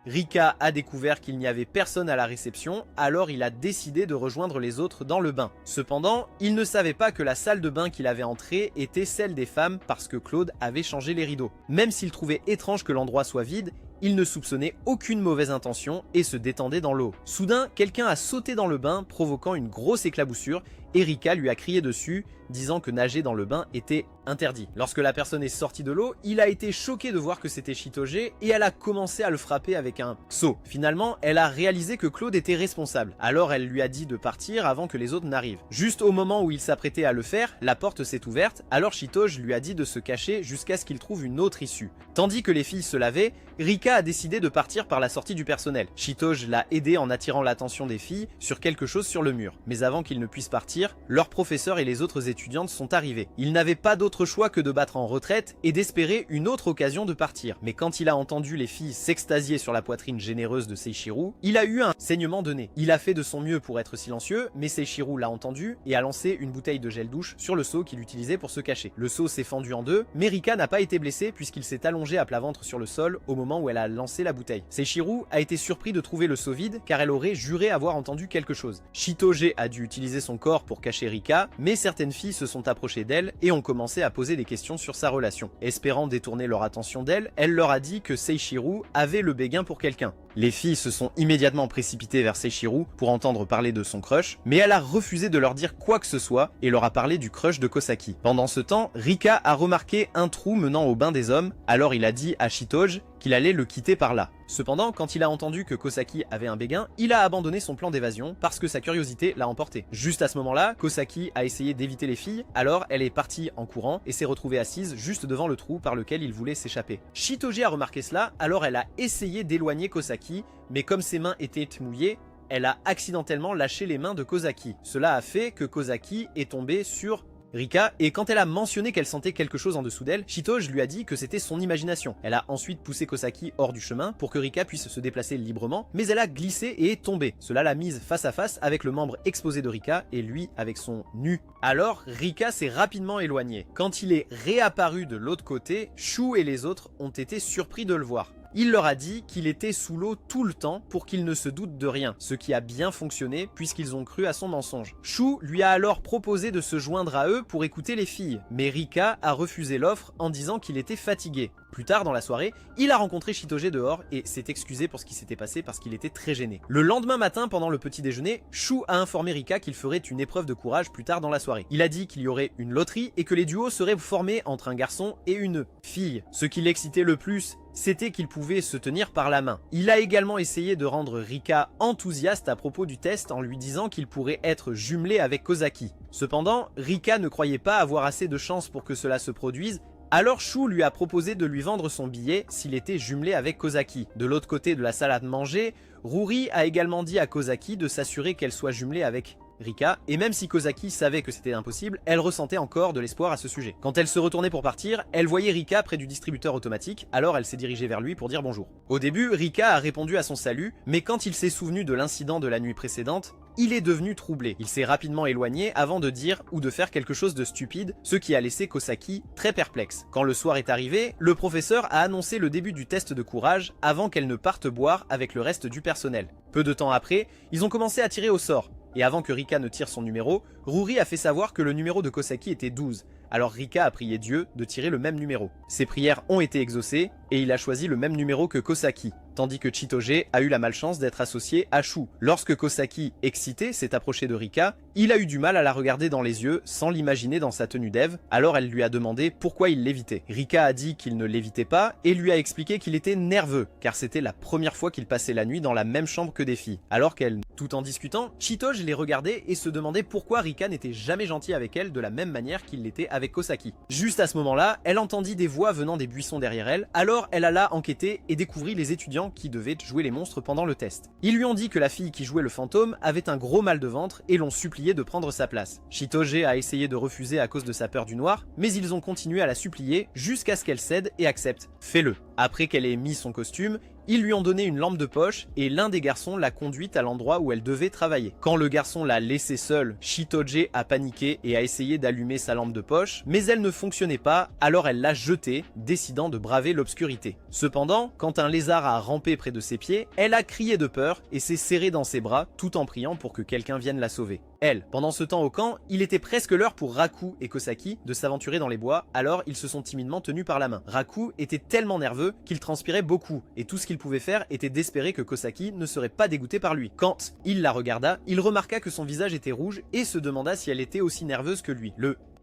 Rika a découvert qu'il n'y avait personne à la réception, alors il a décidé de rejoindre les autres dans le bain. Cependant, il ne savait pas que la salle de bain qu'il avait entrée était celle des femmes parce que Claude avait changé les rideaux. Même s'il trouvait étrange que l'endroit soit vide, il ne soupçonnait aucune mauvaise intention et se détendait dans l'eau. Soudain, quelqu'un a sauté dans le bain, provoquant une grosse éclaboussure, et Rika lui a crié dessus, disant que nager dans le bain était interdit. Lorsque la personne est sortie de l'eau, il a été choqué de voir que c'était Shitoge et elle a commencé à le frapper avec un seau. Finalement, elle a réalisé que Claude était responsable, alors elle lui a dit de partir avant que les autres n'arrivent. Juste au moment où il s'apprêtait à le faire, la porte s'est ouverte, alors Shitoge lui a dit de se cacher jusqu'à ce qu'il trouve une autre issue. Tandis que les filles se lavaient, Rika a décidé de partir par la sortie du personnel. Shitoge l'a aidé en attirant l'attention des filles sur quelque chose sur le mur. Mais avant qu'ils ne puissent partir, leur professeur et les autres étudiantes sont arrivés. Ils n'avaient pas d'autre choix que de battre en retraite et d'espérer une autre occasion de partir. Mais quand il a entendu les filles s'extasier sur la poitrine généreuse de Seishiro, il a eu un saignement de nez. Il a fait de son mieux pour être silencieux, mais Seishiro l'a entendu et a lancé une bouteille de gel douche sur le seau qu'il utilisait pour se cacher. Le seau s'est fendu en deux, mais Rika n'a pas été blessé puisqu'il s'est allongé à plat ventre sur le sol au moment où elle a lancé la bouteille. Seishiro a été surpris de trouver le seau vide car elle aurait juré avoir entendu quelque chose. Shitoge a dû utiliser son corps pour cacher Rika, mais certaines filles se sont approchées d'elle et ont commencé à poser des questions sur sa relation. Espérant détourner leur attention d'elle, elle leur a dit que Seishiro avait le béguin pour quelqu'un. Les filles se sont immédiatement précipitées vers Seishiro pour entendre parler de son crush, mais elle a refusé de leur dire quoi que ce soit et leur a parlé du crush de Kosaki. Pendant ce temps, Rika a remarqué un trou menant au bain des hommes, alors il a dit à Shitoge qu'il allait le quitter par là. Cependant, quand il a entendu que Kosaki avait un béguin, il a abandonné son plan d'évasion parce que sa curiosité l'a emporté. Juste à ce moment-là, Kosaki a essayé d'éviter les filles, alors elle est partie en courant et s'est retrouvée assise juste devant le trou par lequel il voulait s'échapper. Shitoge a remarqué cela, alors elle a essayé d'éloigner Kosaki, mais comme ses mains étaient mouillées, elle a accidentellement lâché les mains de Kozaki. Cela a fait que Kozaki est tombée sur Rika, et quand elle a mentionné qu'elle sentait quelque chose en dessous d'elle, Chitoge lui a dit que c'était son imagination. Elle a ensuite poussé Kosaki hors du chemin pour que Rika puisse se déplacer librement, mais elle a glissé et est tombée. Cela l'a mise face à face avec le membre exposé de Rika et lui avec son nu. Alors Rika s'est rapidement éloigné. Quand il est réapparu de l'autre côté, Shu et les autres ont été surpris de le voir. Il leur a dit qu'il était sous l'eau tout le temps pour qu'il ne se doute de rien, ce qui a bien fonctionné puisqu'ils ont cru à son mensonge. Shu lui a alors proposé de se joindre à eux pour écouter les filles, mais Rika a refusé l'offre en disant qu'il était fatigué. Plus tard dans la soirée, il a rencontré Chitoge dehors et s'est excusé pour ce qui s'était passé parce qu'il était très gêné. Le lendemain matin, pendant le petit déjeuner, Shu a informé Rika qu'il ferait une épreuve de courage plus tard dans la soirée. Il a dit qu'il y aurait une loterie et que les duos seraient formés entre un garçon et une fille. Ce qui l'excitait le plus, c'était qu'il pouvait se tenir par la main. Il a également essayé de rendre Rika enthousiaste à propos du test en lui disant qu'il pourrait être jumelé avec Kozaki. Cependant, Rika ne croyait pas avoir assez de chance pour que cela se produise. Alors Shu lui a proposé de lui vendre son billet s'il était jumelé avec Kozaki. De l'autre côté de la salle à manger, Ruri a également dit à Kozaki de s'assurer qu'elle soit jumelée avec Rika, et même si Kozaki savait que c'était impossible, elle ressentait encore de l'espoir à ce sujet. Quand elle se retournait pour partir, elle voyait Rika près du distributeur automatique, alors elle s'est dirigée vers lui pour dire bonjour. Au début, Rika a répondu à son salut, mais quand il s'est souvenu de l'incident de la nuit précédente, il est devenu troublé. Il s'est rapidement éloigné avant de dire ou de faire quelque chose de stupide, ce qui a laissé Kosaki très perplexe. Quand le soir est arrivé, le professeur a annoncé le début du test de courage avant qu'elle ne parte boire avec le reste du personnel. Peu de temps après, ils ont commencé à tirer au sort. Et avant que Rika ne tire son numéro, Ruri a fait savoir que le numéro de Kosaki était 12. Alors Rika a prié Dieu de tirer le même numéro. Ses prières ont été exaucées et il a choisi le même numéro que Kosaki, tandis que Chitoge a eu la malchance d'être associé à Shu. Lorsque Kosaki, excité, s'est approché de Rika, il a eu du mal à la regarder dans les yeux sans l'imaginer dans sa tenue d'Ève, alors elle lui a demandé pourquoi il l'évitait. Rika a dit qu'il ne l'évitait pas et lui a expliqué qu'il était nerveux, car c'était la première fois qu'il passait la nuit dans la même chambre que des filles. Alors qu'elle, tout en discutant, Chitoge les regardait et se demandait pourquoi Rika n'était jamais gentil avec elle de la même manière qu'il l'était avec Kosaki. Juste à ce moment-là, elle entendit des voix venant des buissons derrière elle, alors elle alla enquêter et découvrit les étudiants qui devaient jouer les monstres pendant le test. Ils lui ont dit que la fille qui jouait le fantôme avait un gros mal de ventre et l'ont supplié de prendre sa place. Chitoge a essayé de refuser à cause de sa peur du noir, mais ils ont continué à la supplier jusqu'à ce qu'elle cède et accepte. Fais-le. Après qu'elle ait mis son costume, ils lui ont donné une lampe de poche et l'un des garçons l'a conduite à l'endroit où elle devait travailler. Quand le garçon l'a laissée seule, Chitoge a paniqué et a essayé d'allumer sa lampe de poche, mais elle ne fonctionnait pas, alors elle l'a jetée, décidant de braver l'obscurité. Cependant, quand un lézard a rampé près de ses pieds, elle a crié de peur et s'est serrée dans ses bras tout en priant pour que quelqu'un vienne la sauver. Elle. Pendant ce temps au camp, il était presque l'heure pour Raku et Kosaki de s'aventurer dans les bois, alors ils se sont timidement tenus par la main. Raku était tellement nerveux qu'il transpirait beaucoup, et tout ce qu'il pouvait faire était d'espérer que Kosaki ne serait pas dégoûté par lui. Quand il la regarda, il remarqua que son visage était rouge et se demanda si elle était aussi nerveuse que lui.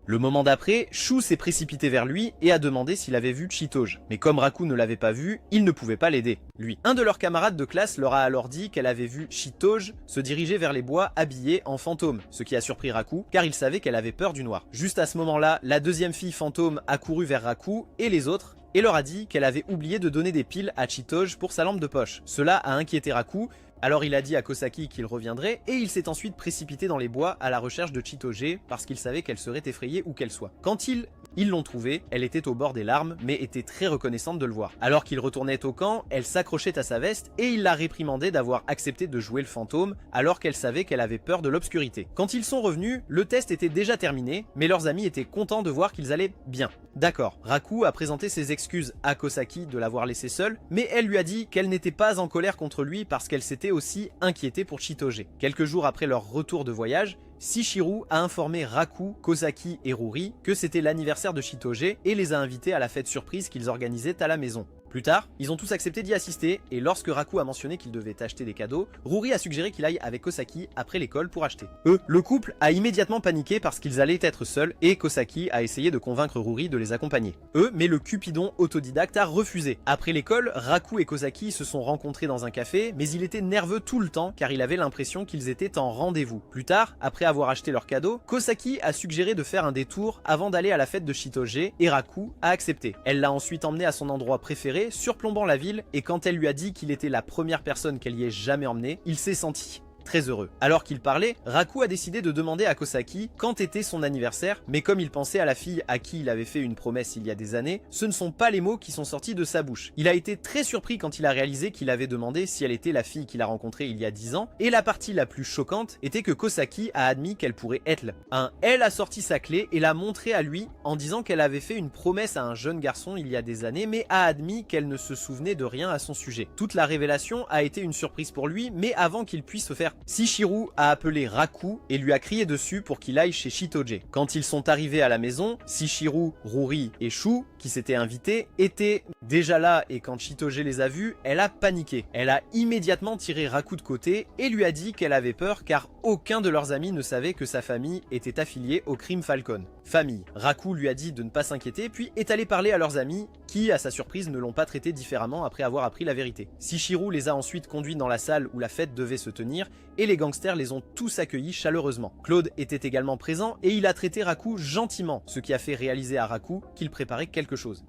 Le moment d'après, Shu s'est précipité vers lui et a demandé s'il avait vu Chitoge. Mais comme Raku ne l'avait pas vu, il ne pouvait pas l'aider, lui. Un de leurs camarades de classe leur a alors dit qu'elle avait vu Chitoge se diriger vers les bois habillée en fantôme, ce qui a surpris Raku car il savait qu'elle avait peur du noir. Juste à ce moment-là, la deuxième fille fantôme a couru vers Raku et les autres et leur a dit qu'elle avait oublié de donner des piles à Chitoge pour sa lampe de poche. Cela a inquiété Raku. Alors il a dit à Kosaki qu'il reviendrait et il s'est ensuite précipité dans les bois à la recherche de Chitoge parce qu'il savait qu'elle serait effrayée où qu'elle soit. Quand ils l'ont trouvée, elle était au bord des larmes mais était très reconnaissante de le voir. Alors qu'il retournait au camp, elle s'accrochait à sa veste et il l'a réprimandé d'avoir accepté de jouer le fantôme alors qu'elle savait qu'elle avait peur de l'obscurité. Quand ils sont revenus, le test était déjà terminé mais leurs amis étaient contents de voir qu'ils allaient bien. D'accord, Raku a présenté ses excuses à Kosaki de l'avoir laissé seule, mais elle lui a dit qu'elle n'était pas en colère contre lui parce qu'elle s'était aussi inquiétée pour Chitoge. Quelques jours après leur retour de voyage, Shishiru a informé Raku, Kosaki et Ruri que c'était l'anniversaire de Chitoge et les a invités à la fête surprise qu'ils organisaient à la maison. Plus tard, ils ont tous accepté d'y assister et lorsque Raku a mentionné qu'il devait acheter des cadeaux, Ruri a suggéré qu'il aille avec Kosaki après l'école pour acheter. Le couple a immédiatement paniqué parce qu'ils allaient être seuls et Kosaki a essayé de convaincre Ruri de les accompagner. Mais le Cupidon autodidacte a refusé. Après l'école, Raku et Kosaki se sont rencontrés dans un café, mais il était nerveux tout le temps car il avait l'impression qu'ils étaient en rendez-vous. Plus tard, après avoir acheté leurs cadeaux, Kosaki a suggéré de faire un détour avant d'aller à la fête de Chitoge et Raku a accepté. Elle l'a ensuite emmené à son endroit préféré, surplombant la ville, et quand elle lui a dit qu'il était la première personne qu'elle y ait jamais emmené, il s'est senti très heureux. Alors qu'il parlait, Raku a décidé de demander à Kosaki quand était son anniversaire, mais comme il pensait à la fille à qui il avait fait une promesse il y a des années, ce ne sont pas les mots qui sont sortis de sa bouche. Il a été très surpris quand il a réalisé qu'il avait demandé si elle était la fille qu'il a rencontrée il y a 10 ans, et la partie la plus choquante était que Kosaki a admis qu'elle pourrait être elle a sorti sa clé et l'a montrée à lui en disant qu'elle avait fait une promesse à un jeune garçon il y a des années, mais a admis qu'elle ne se souvenait de rien à son sujet. Toute la révélation a été une surprise pour lui, mais avant qu'il puisse se faire, Shishiru a appelé Raku et lui a crié dessus pour qu'il aille chez Shitoge. Quand ils sont arrivés à la maison, Shishiru, Ruri et Shu, qui s'étaient invités, étaient déjà là, et quand Shitoge les a vus, elle a paniqué. Elle a immédiatement tiré Raku de côté et lui a dit qu'elle avait peur car aucun de leurs amis ne savait que sa famille était affiliée au Crime Falcon. Famille. Raku lui a dit de ne pas s'inquiéter, puis est allé parler à leurs amis qui, à sa surprise, ne l'ont pas traité différemment après avoir appris la vérité. Shishiru les a ensuite conduits dans la salle où la fête devait se tenir et les gangsters les ont tous accueillis chaleureusement. Claude était également présent et il a traité Raku gentiment, ce qui a fait réaliser à Raku qu'il préparait quelque chose.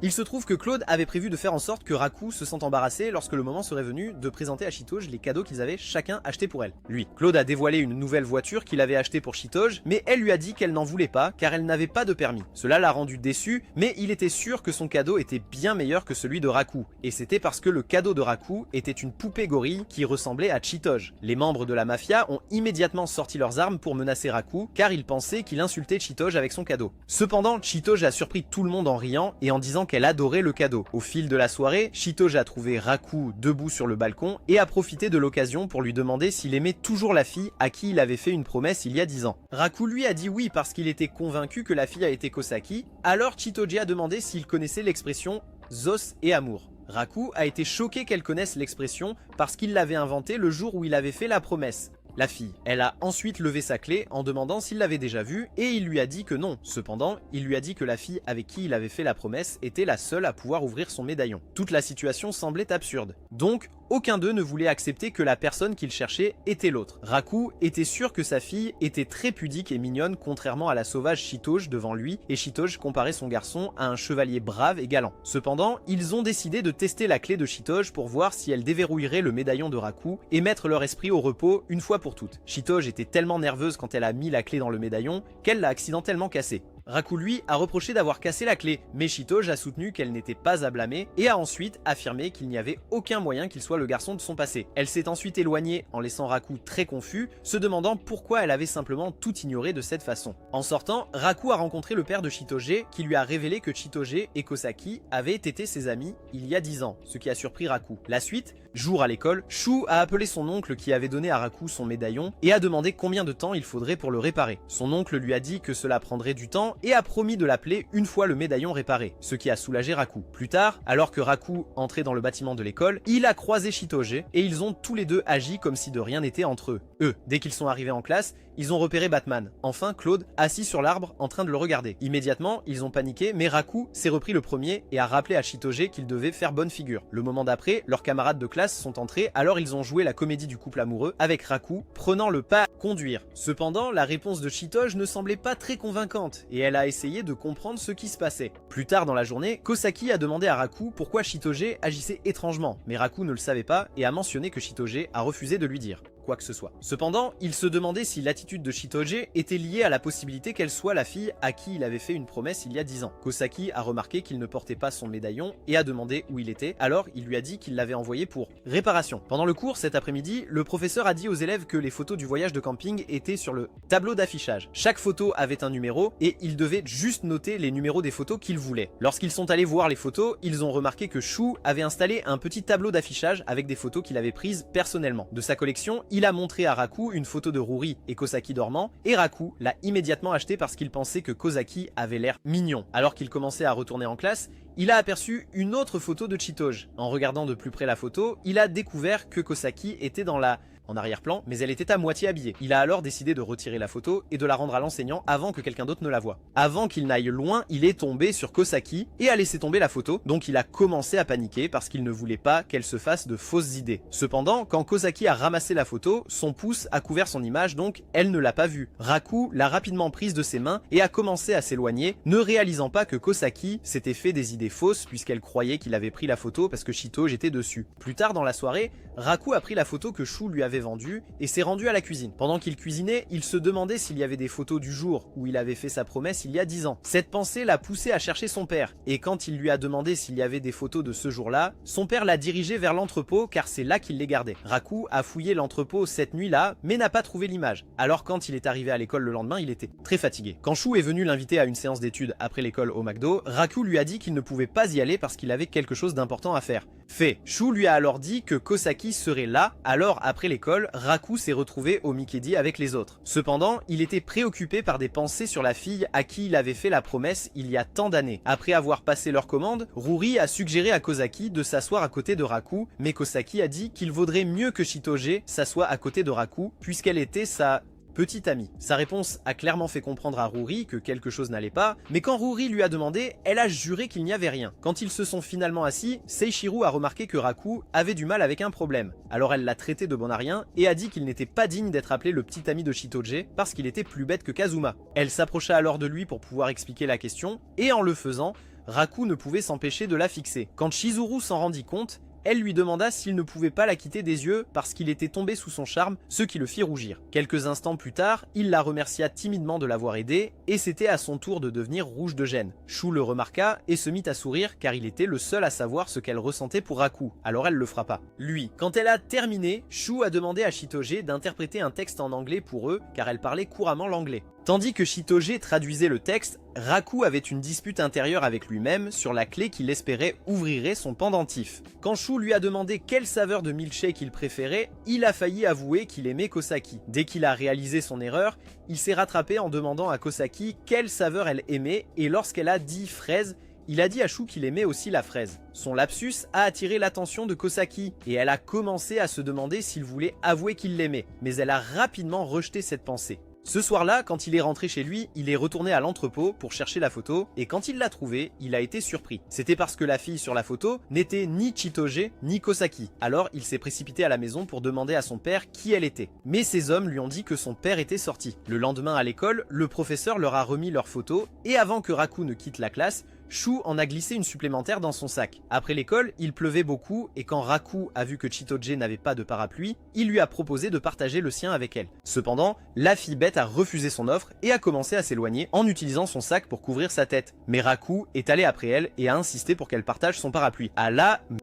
Il se trouve que Claude avait prévu de faire en sorte que Raku se sente embarrassé lorsque le moment serait venu de présenter à Shitoge les cadeaux qu'ils avaient chacun achetés pour elle. Lui, Claude a dévoilé une nouvelle voiture qu'il avait achetée pour Shitoge, mais elle lui a dit qu'elle n'en voulait pas car elle n'avait pas de permis. Cela l'a rendu déçu, mais il était sûr que son cadeau était bien meilleur que celui de Raku, et c'était parce que le cadeau de Raku était une poupée gorille qui ressemblait à Shitoge. Les membres de la mafia ont immédiatement sorti leurs armes pour menacer Raku car ils pensaient qu'il insultait Shitoge avec son cadeau. Cependant, Shitoge a surpris tout le monde en riant et en disant qu'elle adorait le cadeau. Au fil de la soirée, Shitoge a trouvé Raku debout sur le balcon et a profité de l'occasion pour lui demander s'il aimait toujours la fille à qui il avait fait une promesse il y a 10 ans. Raku lui a dit oui parce qu'il était convaincu que la fille a été Kosaki, alors Shitoge a demandé s'il connaissait l'expression Zos et amour. Raku a été choqué qu'elle connaisse l'expression parce qu'il l'avait inventée le jour où il avait fait la promesse. La fille. Elle a ensuite levé sa clé en demandant s'il l'avait déjà vue et il lui a dit que non. Cependant, il lui a dit que la fille avec qui il avait fait la promesse était la seule à pouvoir ouvrir son médaillon. Toute la situation semblait absurde. Donc, aucun d'eux ne voulait accepter que la personne qu'il cherchait était l'autre. Raku était sûr que sa fille était très pudique et mignonne contrairement à la sauvage Shitoge devant lui, et Shitoge comparait son garçon à un chevalier brave et galant. Cependant, ils ont décidé de tester la clé de Shitoge pour voir si elle déverrouillerait le médaillon de Raku et mettre leur esprit au repos une fois pour toutes. Shitoge était tellement nerveuse quand elle a mis la clé dans le médaillon qu'elle l'a accidentellement cassé. Raku lui a reproché d'avoir cassé la clé, mais Shitoge a soutenu qu'elle n'était pas à blâmer et a ensuite affirmé qu'il n'y avait aucun moyen qu'il soit le garçon de son passé. Elle s'est ensuite éloignée en laissant Raku très confus, se demandant pourquoi elle avait simplement tout ignoré de cette façon. En sortant, Raku a rencontré le père de Shitoge qui lui a révélé que Shitoge et Kosaki avaient été ses amis il y a 10 ans, ce qui a surpris Raku. La suite, jour à l'école, Shu a appelé son oncle qui avait donné à Raku son médaillon et a demandé combien de temps il faudrait pour le réparer. Son oncle lui a dit que cela prendrait du temps et a promis de l'appeler une fois le médaillon réparé, ce qui a soulagé Raku. Plus tard, alors que Raku entrait dans le bâtiment de l'école, il a croisé Shitoge et ils ont tous les deux agi comme si de rien n'était entre eux. Dès qu'ils sont arrivés en classe, ils ont repéré Batman, enfin Claude, assis sur l'arbre en train de le regarder. Immédiatement, ils ont paniqué, mais Raku s'est repris le premier et a rappelé à Shitoge qu'il devait faire bonne figure. Le moment d'après, leurs camarades de classe sont entrés, alors ils ont joué la comédie du couple amoureux avec Raku prenant le pas à conduire. Cependant, la réponse de Shitoge ne semblait pas très convaincante et elle a essayé de comprendre ce qui se passait. Plus tard dans la journée, Kosaki a demandé à Raku pourquoi Shitoge agissait étrangement, mais Raku ne le savait pas et a mentionné que Shitoge a refusé de lui dire quoi que ce soit. Cependant, il se demandait si l'attitude de Shitoge était liée à la possibilité qu'elle soit la fille à qui il avait fait une promesse il y a 10 ans. Kosaki a remarqué qu'il ne portait pas son médaillon et a demandé où il était, alors il lui a dit qu'il l'avait envoyé pour réparation. Pendant le cours cet après-midi, le professeur a dit aux élèves que les photos du voyage de camping étaient sur le tableau d'affichage. Chaque photo avait un numéro et ils devaient juste noter les numéros des photos qu'ils voulaient. Lorsqu'ils sont allés voir les photos, ils ont remarqué que Shu avait installé un petit tableau d'affichage avec des photos qu'il avait prises personnellement. De sa collection, il a montré à Raku une photo de Ruri et Kosaki dormant, et Raku l'a immédiatement acheté parce qu'il pensait que Kosaki avait l'air mignon. Alors qu'il commençait à retourner en classe, il a aperçu une autre photo de Shitoge. En regardant de plus près la photo, il a découvert que Kosaki était en arrière-plan, mais elle était à moitié habillée. Il a alors décidé de retirer la photo et de la rendre à l'enseignant avant que quelqu'un d'autre ne la voie. Avant qu'il n'aille loin, il est tombé sur Kosaki et a laissé tomber la photo, donc il a commencé à paniquer parce qu'il ne voulait pas qu'elle se fasse de fausses idées. Cependant, quand Kosaki a ramassé la photo, son pouce a couvert son image, donc elle ne l'a pas vue. Raku l'a rapidement prise de ses mains et a commencé à s'éloigner, ne réalisant pas que Kosaki s'était fait des idées fausses puisqu'elle croyait qu'il avait pris la photo parce que Shitoge était dessus. Plus tard dans la soirée, Raku a pris la photo que Shu lui avait avait vendu et s'est rendu à la cuisine. Pendant qu'il cuisinait, il se demandait s'il y avait des photos du jour où il avait fait sa promesse il y a 10 ans. Cette pensée l'a poussé à chercher son père, et quand il lui a demandé s'il y avait des photos de ce jour-là, son père l'a dirigé vers l'entrepôt car c'est là qu'il les gardait. Raku a fouillé l'entrepôt cette nuit-là, mais n'a pas trouvé l'image. Alors quand il est arrivé à l'école le lendemain, il était très fatigué. Quand Shu est venu l'inviter à une séance d'études après l'école au McDo, Raku lui a dit qu'il ne pouvait pas y aller parce qu'il avait quelque chose d'important à faire. Fait. Shu lui a alors dit que Kosaki serait là, alors après l'école, Raku s'est retrouvé au Mikedi avec les autres. Cependant, il était préoccupé par des pensées sur la fille à qui il avait fait la promesse il y a tant d'années. Après avoir passé leur commande, Ruri a suggéré à Kosaki de s'asseoir à côté de Raku, mais Kosaki a dit qu'il vaudrait mieux que Shitoge s'assoie à côté de Raku, puisqu'elle était sa petite amie. Sa réponse a clairement fait comprendre à Ruri que quelque chose n'allait pas, mais quand Ruri lui a demandé, elle a juré qu'il n'y avait rien. Quand ils se sont finalement assis, Seishiru a remarqué que Raku avait du mal avec un problème. Alors elle l'a traité de bon à rien et a dit qu'il n'était pas digne d'être appelé le petit ami de Shitoge parce qu'il était plus bête que Kazuma. Elle s'approcha alors de lui pour pouvoir expliquer la question, et en le faisant, Raku ne pouvait s'empêcher de la fixer. Quand Chizuru s'en rendit compte, elle lui demanda s'il ne pouvait pas la quitter des yeux parce qu'il était tombé sous son charme, ce qui le fit rougir. Quelques instants plus tard, il la remercia timidement de l'avoir aidé, et c'était à son tour de devenir rouge de gêne. Shu le remarqua et se mit à sourire car il était le seul à savoir ce qu'elle ressentait pour Raku, alors elle le frappa. Lui, quand elle a terminé, Shu a demandé à Shitoge d'interpréter un texte en anglais pour eux car elle parlait couramment l'anglais. Tandis que Shitoge traduisait le texte, Raku avait une dispute intérieure avec lui-même sur la clé qu'il espérait ouvrirait son pendentif. Quand Shu lui a demandé quelle saveur de milkshake il préférait, il a failli avouer qu'il aimait Kosaki. Dès qu'il a réalisé son erreur, il s'est rattrapé en demandant à Kosaki quelle saveur elle aimait, et lorsqu'elle a dit fraise, il a dit à Shu qu'il aimait aussi la fraise. Son lapsus a attiré l'attention de Kosaki, et elle a commencé à se demander s'il voulait avouer qu'il l'aimait, mais elle a rapidement rejeté cette pensée. Ce soir-là, quand il est rentré chez lui, il est retourné à l'entrepôt pour chercher la photo, et quand il l'a trouvée, il a été surpris. C'était parce que la fille sur la photo n'était ni Chitoge ni Kosaki. Alors il s'est précipité à la maison pour demander à son père qui elle était. Mais ces hommes lui ont dit que son père était sorti. Le lendemain à l'école, le professeur leur a remis leurs photos, et avant que Raku ne quitte la classe, Shu en a glissé une supplémentaire dans son sac. Après l'école, il pleuvait beaucoup et quand Raku a vu que Chitoge n'avait pas de parapluie, il lui a proposé de partager le sien avec elle. Cependant, la fille bête a refusé son offre et a commencé à s'éloigner en utilisant son sac pour couvrir sa tête. Mais Raku est allé après elle et a insisté pour qu'elle partage son parapluie.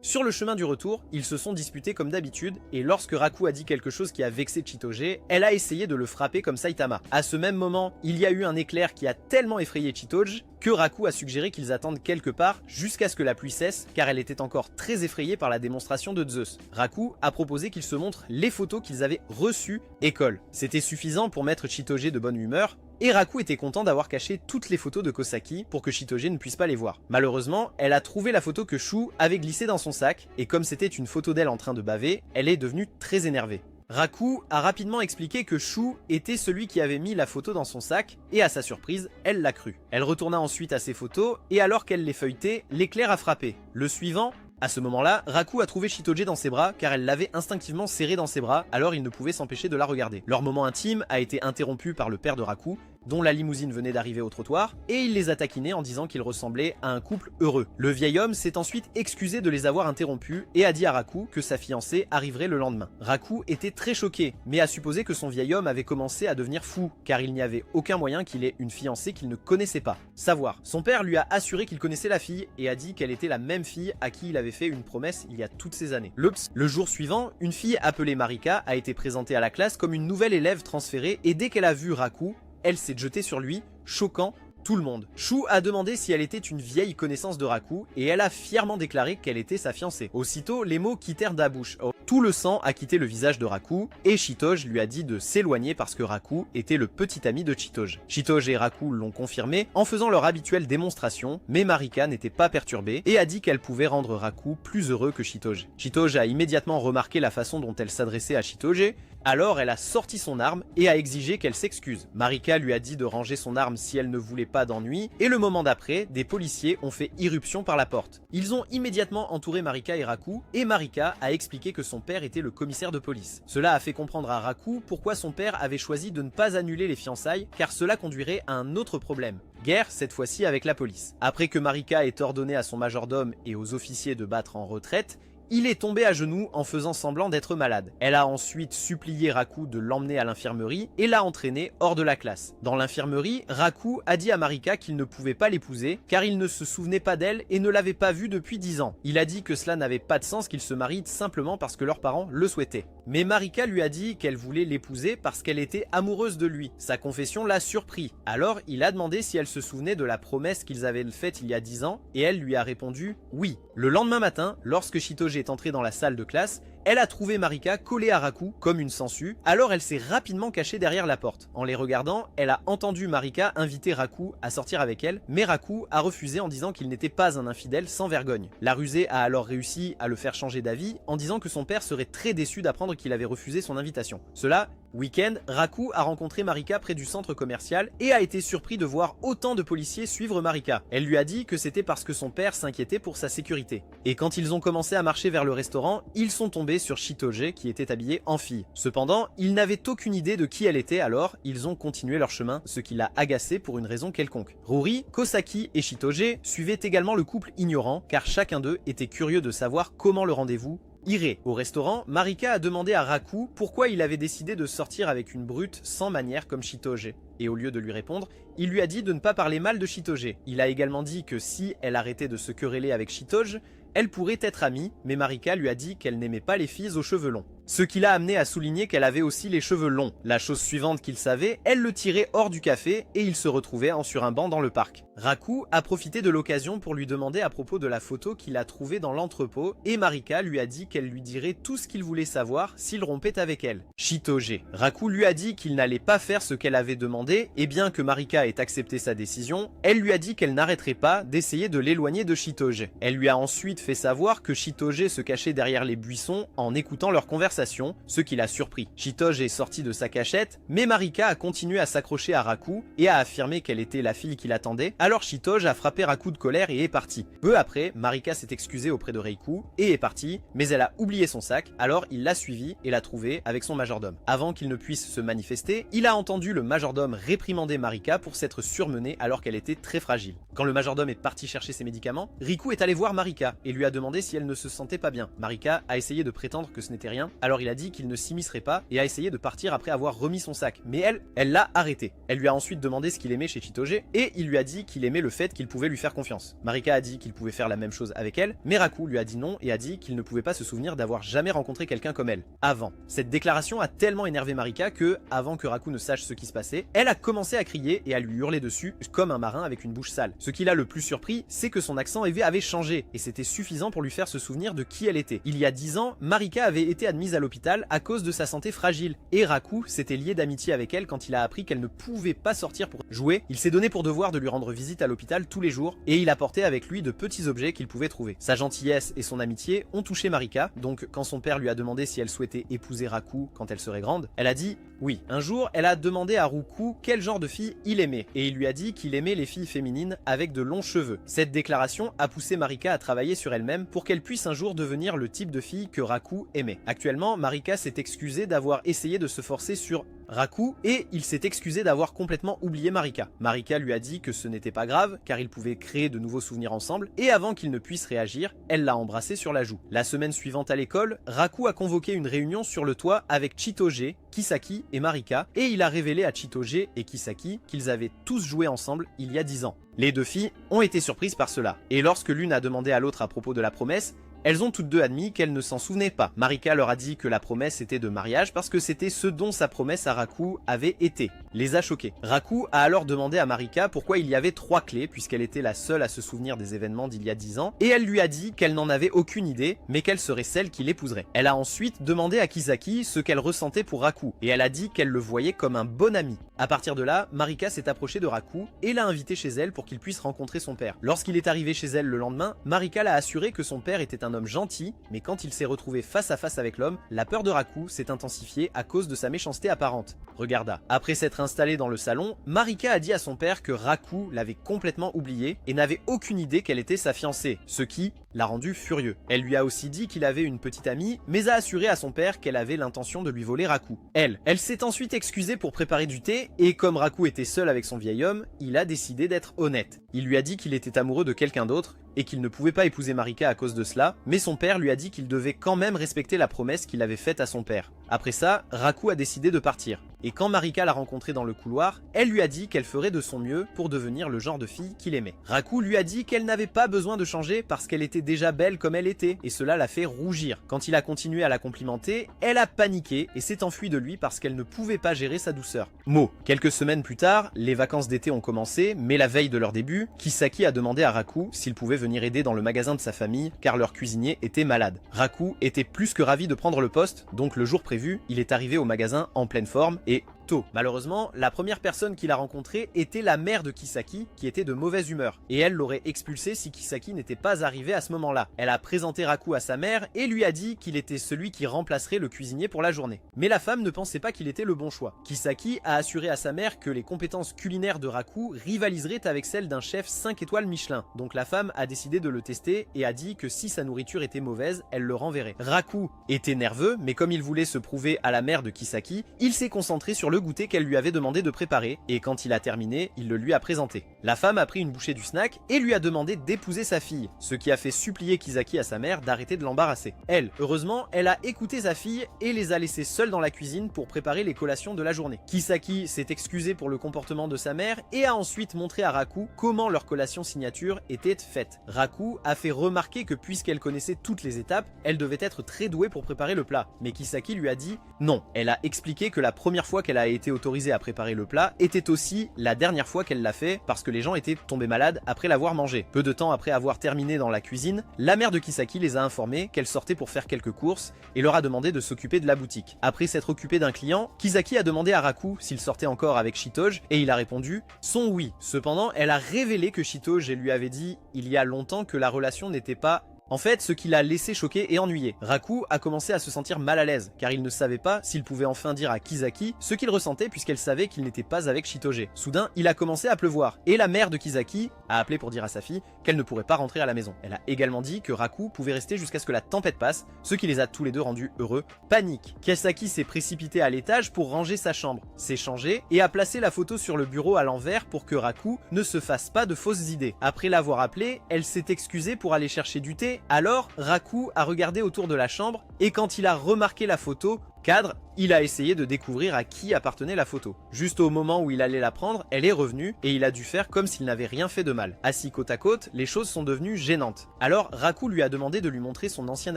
Sur le chemin du retour, ils se sont disputés comme d'habitude et lorsque Raku a dit quelque chose qui a vexé Chitoge, elle a essayé de le frapper comme Saitama. À ce même moment, il y a eu un éclair qui a tellement effrayé Chitoge que Raku a suggéré qu'ils attendent quelque part jusqu'à ce que la pluie cesse car elle était encore très effrayée par la démonstration de Zeus. Raku a proposé qu'ils se montrent les photos qu'ils avaient reçues école. C'était suffisant pour mettre Chitoge de bonne humeur et Raku était content d'avoir caché toutes les photos de Kosaki pour que Chitoge ne puisse pas les voir. Malheureusement, elle a trouvé la photo que Shu avait glissée dans son sac et comme c'était une photo d'elle en train de baver, elle est devenue très énervée. Raku a rapidement expliqué que Shu était celui qui avait mis la photo dans son sac et à sa surprise, elle l'a cru. Elle retourna ensuite à ses photos et alors qu'elle les feuilletait, l'éclair a frappé. Le suivant, à ce moment-là, Raku a trouvé Chitoge dans ses bras car elle l'avait instinctivement serré dans ses bras alors il ne pouvait s'empêcher de la regarder. Leur moment intime a été interrompu par le père de Raku dont la limousine venait d'arriver au trottoir, et il les a taquinés en disant qu'ils ressemblaient à un couple heureux. Le vieil homme s'est ensuite excusé de les avoir interrompus et a dit à Raku que sa fiancée arriverait le lendemain. Raku était très choqué, mais a supposé que son vieil homme avait commencé à devenir fou, car il n'y avait aucun moyen qu'il ait une fiancée qu'il ne connaissait pas. Savoir. Son père lui a assuré qu'il connaissait la fille et a dit qu'elle était la même fille à qui il avait fait une promesse il y a toutes ces années. Le jour suivant, une fille appelée Marika a été présentée à la classe comme une nouvelle élève transférée et dès qu'elle a vu Raku, elle s'est jetée sur lui, choquant tout le monde. Shu a demandé si elle était une vieille connaissance de Raku et elle a fièrement déclaré qu'elle était sa fiancée. Aussitôt, les mots quittèrent de la bouche. Tout le sang a quitté le visage de Raku et Chitoge lui a dit de s'éloigner parce que Raku était le petit ami de Chitoge. Chitoge et Raku l'ont confirmé en faisant leur habituelle démonstration, mais Marika n'était pas perturbée et a dit qu'elle pouvait rendre Raku plus heureux que Chitoge. Chitoge a immédiatement remarqué la façon dont elle s'adressait à Chitoge, alors elle a sorti son arme et a exigé qu'elle s'excuse. Marika lui a dit de ranger son arme si elle ne voulait pas d'ennui et le moment d'après, des policiers ont fait irruption par la porte. Ils ont immédiatement entouré Marika et Raku et Marika a expliqué que son père était le commissaire de police. Cela a fait comprendre à Raku pourquoi son père avait choisi de ne pas annuler les fiançailles car cela conduirait à un autre problème. Guerre, cette fois-ci avec la police. Après que Marika ait ordonné à son majordome et aux officiers de battre en retraite, il est tombé à genoux en faisant semblant d'être malade. Elle a ensuite supplié Raku de l'emmener à l'infirmerie et l'a entraîné hors de la classe. Dans l'infirmerie, Raku a dit à Marika qu'il ne pouvait pas l'épouser car il ne se souvenait pas d'elle et ne l'avait pas vue depuis 10 ans. Il a dit que cela n'avait pas de sens qu'ils se marient simplement parce que leurs parents le souhaitaient. Mais Marika lui a dit qu'elle voulait l'épouser parce qu'elle était amoureuse de lui. Sa confession l'a surpris. Alors il a demandé si elle se souvenait de la promesse qu'ils avaient faite il y a 10 ans et elle lui a répondu oui. Le lendemain matin, lorsque Shitoge est entré dans la salle de classe, elle a trouvé Marika collée à Raku comme une sangsue, alors elle s'est rapidement cachée derrière la porte. En les regardant, elle a entendu Marika inviter Raku à sortir avec elle, mais Raku a refusé en disant qu'il n'était pas un infidèle sans vergogne. La rusée a alors réussi à le faire changer d'avis en disant que son père serait très déçu d'apprendre qu'il avait refusé son invitation. Cela, week-end, Raku a rencontré Marika près du centre commercial et a été surpris de voir autant de policiers suivre Marika. Elle lui a dit que c'était parce que son père s'inquiétait pour sa sécurité. Et quand ils ont commencé à marcher vers le restaurant, ils sont tombés sur Shitoge qui était habillée en fille. Cependant, ils n'avaient aucune idée de qui elle était, alors ils ont continué leur chemin, ce qui l'a agacé pour une raison quelconque. Ruri, Kosaki et Shitoge suivaient également le couple ignorant car chacun d'eux était curieux de savoir comment le rendez-vous irait. Au restaurant, Marika a demandé à Raku pourquoi il avait décidé de sortir avec une brute sans manière comme Shitoge. Et au lieu de lui répondre, il lui a dit de ne pas parler mal de Shitoge. Il a également dit que si elle arrêtait de se quereller avec Shitoge, elle pourrait être amie, mais Marika lui a dit qu'elle n'aimait pas les filles aux cheveux longs. Ce qui l'a amené à souligner qu'elle avait aussi les cheveux longs. La chose suivante qu'il savait, elle le tirait hors du café et il se retrouvait sur un banc dans le parc. Raku a profité de l'occasion pour lui demander à propos de la photo qu'il a trouvée dans l'entrepôt et Marika lui a dit qu'elle lui dirait tout ce qu'il voulait savoir s'il rompait avec elle. Shitoge. Raku lui a dit qu'il n'allait pas faire ce qu'elle avait demandé et bien que Marika ait accepté sa décision, elle lui a dit qu'elle n'arrêterait pas d'essayer de l'éloigner de Shitoge. Elle lui a ensuite fait savoir que Shitoge se cachait derrière les buissons en écoutant leur conversation, ce qui l'a surpris. Shitoge est sorti de sa cachette, mais Marika a continué à s'accrocher à Raku et a affirmé qu'elle était la fille qui l'attendait, alors Shitoge a frappé Raku de colère et est parti. Peu après, Marika s'est excusée auprès de Reiku et est partie, mais elle a oublié son sac, alors il l'a suivi et l'a trouvée avec son majordome. Avant qu'il ne puisse se manifester, il a entendu le majordome réprimander Marika pour s'être surmenée alors qu'elle était très fragile. Quand le majordome est parti chercher ses médicaments, Riku est allé voir Marika et lui a demandé si elle ne se sentait pas bien. Marika a essayé de prétendre que ce n'était rien, alors il a dit qu'il ne s'immiscerait pas et a essayé de partir après avoir remis son sac. Mais elle l'a arrêté. Elle lui a ensuite demandé ce qu'il aimait chez Shitoge et il lui a dit qu'il aimait le fait qu'il pouvait lui faire confiance. Marika a dit qu'il pouvait faire la même chose avec elle, mais Raku lui a dit non et a dit qu'il ne pouvait pas se souvenir d'avoir jamais rencontré quelqu'un comme elle, avant. Cette déclaration a tellement énervé Marika que, avant que Raku ne sache ce qui se passait, elle a commencé à crier et à lui hurler dessus comme un marin avec une bouche sale. Ce qui l'a le plus surpris, c'est que son accent avait changé et c'était suffisant pour lui faire se souvenir de qui elle était. Il y a 10 ans, Marika avait été admise à l'hôpital à cause de sa santé fragile et Raku s'était lié d'amitié avec elle quand il a appris qu'elle ne pouvait pas sortir pour jouer. Il s'est donné pour devoir de lui rendre visite à l'hôpital tous les jours et il apportait avec lui de petits objets qu'il pouvait trouver. Sa gentillesse et son amitié ont touché Marika, donc quand son père lui a demandé si elle souhaitait épouser Raku quand elle serait grande, elle a dit oui. Un jour, elle a demandé à Raku quel genre de fille il aimait et il lui a dit qu'il aimait les filles féminines avec de longs cheveux. Cette déclaration a poussé Marika à travailler sur elle-même pour qu'elle puisse un jour devenir le type de fille que Raku aimait. Actuellement, Marika s'est excusée d'avoir essayé de se forcer sur Raku et il s'est excusé d'avoir complètement oublié Marika. Marika lui a dit que ce n'était pas grave car ils pouvaient créer de nouveaux souvenirs ensemble et avant qu'il ne puisse réagir, elle l'a embrassé sur la joue. La semaine suivante à l'école, Raku a convoqué une réunion sur le toit avec Chitoge, Kisaki et Marika et il a révélé à Chitoge et Kisaki qu'ils avaient tous joué ensemble il y a 10 ans. Les deux filles ont été surprises par cela et lorsque l'une a demandé à l'autre à propos de la promesse, elles ont toutes deux admis qu'elles ne s'en souvenaient pas. Marika leur a dit que la promesse était de mariage parce que c'était ce dont sa promesse à Raku avait été. Les a choqués. Raku a alors demandé à Marika pourquoi il y avait 3 clés puisqu'elle était la seule à se souvenir des événements d'il y a 10 ans et elle lui a dit qu'elle n'en avait aucune idée mais qu'elle serait celle qui l'épouserait. Elle a ensuite demandé à Kisaki ce qu'elle ressentait pour Raku et elle a dit qu'elle le voyait comme un bon ami. À partir de là, Marika s'est approchée de Raku et l'a invité chez elle pour qu'il puisse rencontrer son père. Lorsqu'il est arrivé chez elle le lendemain, Marika l'a assuré que son père était un homme gentil, mais quand il s'est retrouvé face à face avec l'homme, la peur de Raku s'est intensifiée à cause de sa méchanceté apparente. Regarda. Après s'être installée dans le salon, Marika a dit à son père que Raku l'avait complètement oublié et n'avait aucune idée qu'elle était sa fiancée, ce qui l'a rendu furieux. Elle lui a aussi dit qu'il avait une petite amie, mais a assuré à son père qu'elle avait l'intention de lui voler Raku. Elle s'est ensuite excusée pour préparer du thé, et comme Raku était seul avec son vieil homme, il a décidé d'être honnête. Il lui a dit qu'il était amoureux de quelqu'un d'autre, et qu'il ne pouvait pas épouser Marika à cause de cela, mais son père lui a dit qu'il devait quand même respecter la promesse qu'il avait faite à son père. Après ça, Raku a décidé de partir. Et quand Marika l'a rencontré dans le couloir, elle lui a dit qu'elle ferait de son mieux pour devenir le genre de fille qu'il aimait. Raku lui a dit qu'elle n'avait pas besoin de changer parce qu'elle était déjà belle comme elle était, et cela l'a fait rougir. Quand il a continué à la complimenter, elle a paniqué et s'est enfuie de lui parce qu'elle ne pouvait pas gérer sa douceur. Mot. Quelques semaines plus tard, les vacances d'été ont commencé, mais la veille de leur début, Kisaki a demandé à Raku s'il pouvait venir aider dans le magasin de sa famille car leur cuisinier était malade. Raku était plus que ravi de prendre le poste, donc le jour prévu, il est arrivé au magasin en pleine forme et tôt. Malheureusement, la première personne qu'il a rencontrée était la mère de Kisaki, qui était de mauvaise humeur, et elle l'aurait expulsé si Kisaki n'était pas arrivé à ce moment-là. Elle a présenté Raku à sa mère et lui a dit qu'il était celui qui remplacerait le cuisinier pour la journée. Mais la femme ne pensait pas qu'il était le bon choix. Kisaki a assuré à sa mère que les compétences culinaires de Raku rivaliseraient avec celles d'un chef 5 étoiles Michelin, donc la femme a décidé de le tester et a dit que si sa nourriture était mauvaise, elle le renverrait. Raku était nerveux, mais comme il voulait se prouver à la mère de Kisaki, il s'est concentré sur le goûter qu'elle lui avait demandé de préparer, et quand il a terminé, il le lui a présenté. La femme a pris une bouchée du snack et lui a demandé d'épouser sa fille, ce qui a fait supplier Kisaki à sa mère d'arrêter de l'embarrasser. Elle, heureusement, elle a écouté sa fille et les a laissés seuls dans la cuisine pour préparer les collations de la journée. Kisaki s'est excusé pour le comportement de sa mère et a ensuite montré à Raku comment leur collation signature était faite. Raku a fait remarquer que puisqu'elle connaissait toutes les étapes, elle devait être très douée pour préparer le plat, mais Kisaki lui a dit non. Elle a expliqué que la première fois qu'elle a été autorisée à préparer le plat était aussi la dernière fois qu'elle l'a fait parce que les gens étaient tombés malades après l'avoir mangé. Peu de temps après avoir terminé dans la cuisine, la mère de Kisaki les a informés qu'elle sortait pour faire quelques courses et leur a demandé de s'occuper de la boutique. Après s'être occupé d'un client, Kisaki a demandé à Raku s'il sortait encore avec Shitoge et il a répondu son oui. Cependant, elle a révélé que Shitoge lui avait dit il y a longtemps que la relation n'était pas... En fait, ce qui l'a laissé choqué et ennuyé. Raku a commencé à se sentir mal à l'aise, car il ne savait pas s'il pouvait enfin dire à Kisaki ce qu'il ressentait puisqu'elle savait qu'il n'était pas avec Shitoge. Soudain, il a commencé à pleuvoir, et la mère de Kisaki a appelé pour dire à sa fille qu'elle ne pourrait pas rentrer à la maison. Elle a également dit que Raku pouvait rester jusqu'à ce que la tempête passe, ce qui les a tous les deux rendus heureux. Panique. Kisaki s'est précipité à l'étage pour ranger sa chambre, s'est changé et a placé la photo sur le bureau à l'envers pour que Raku ne se fasse pas de fausses idées. Après l'avoir appelée, elle s'est excusée pour aller chercher du thé. Alors, Raku a regardé autour de la chambre et quand il a remarqué la photo, cadre, il a essayé de découvrir à qui appartenait la photo. Juste au moment où il allait la prendre, elle est revenue et il a dû faire comme s'il n'avait rien fait de mal. Assis côte à côte, les choses sont devenues gênantes. Alors Raku lui a demandé de lui montrer son ancien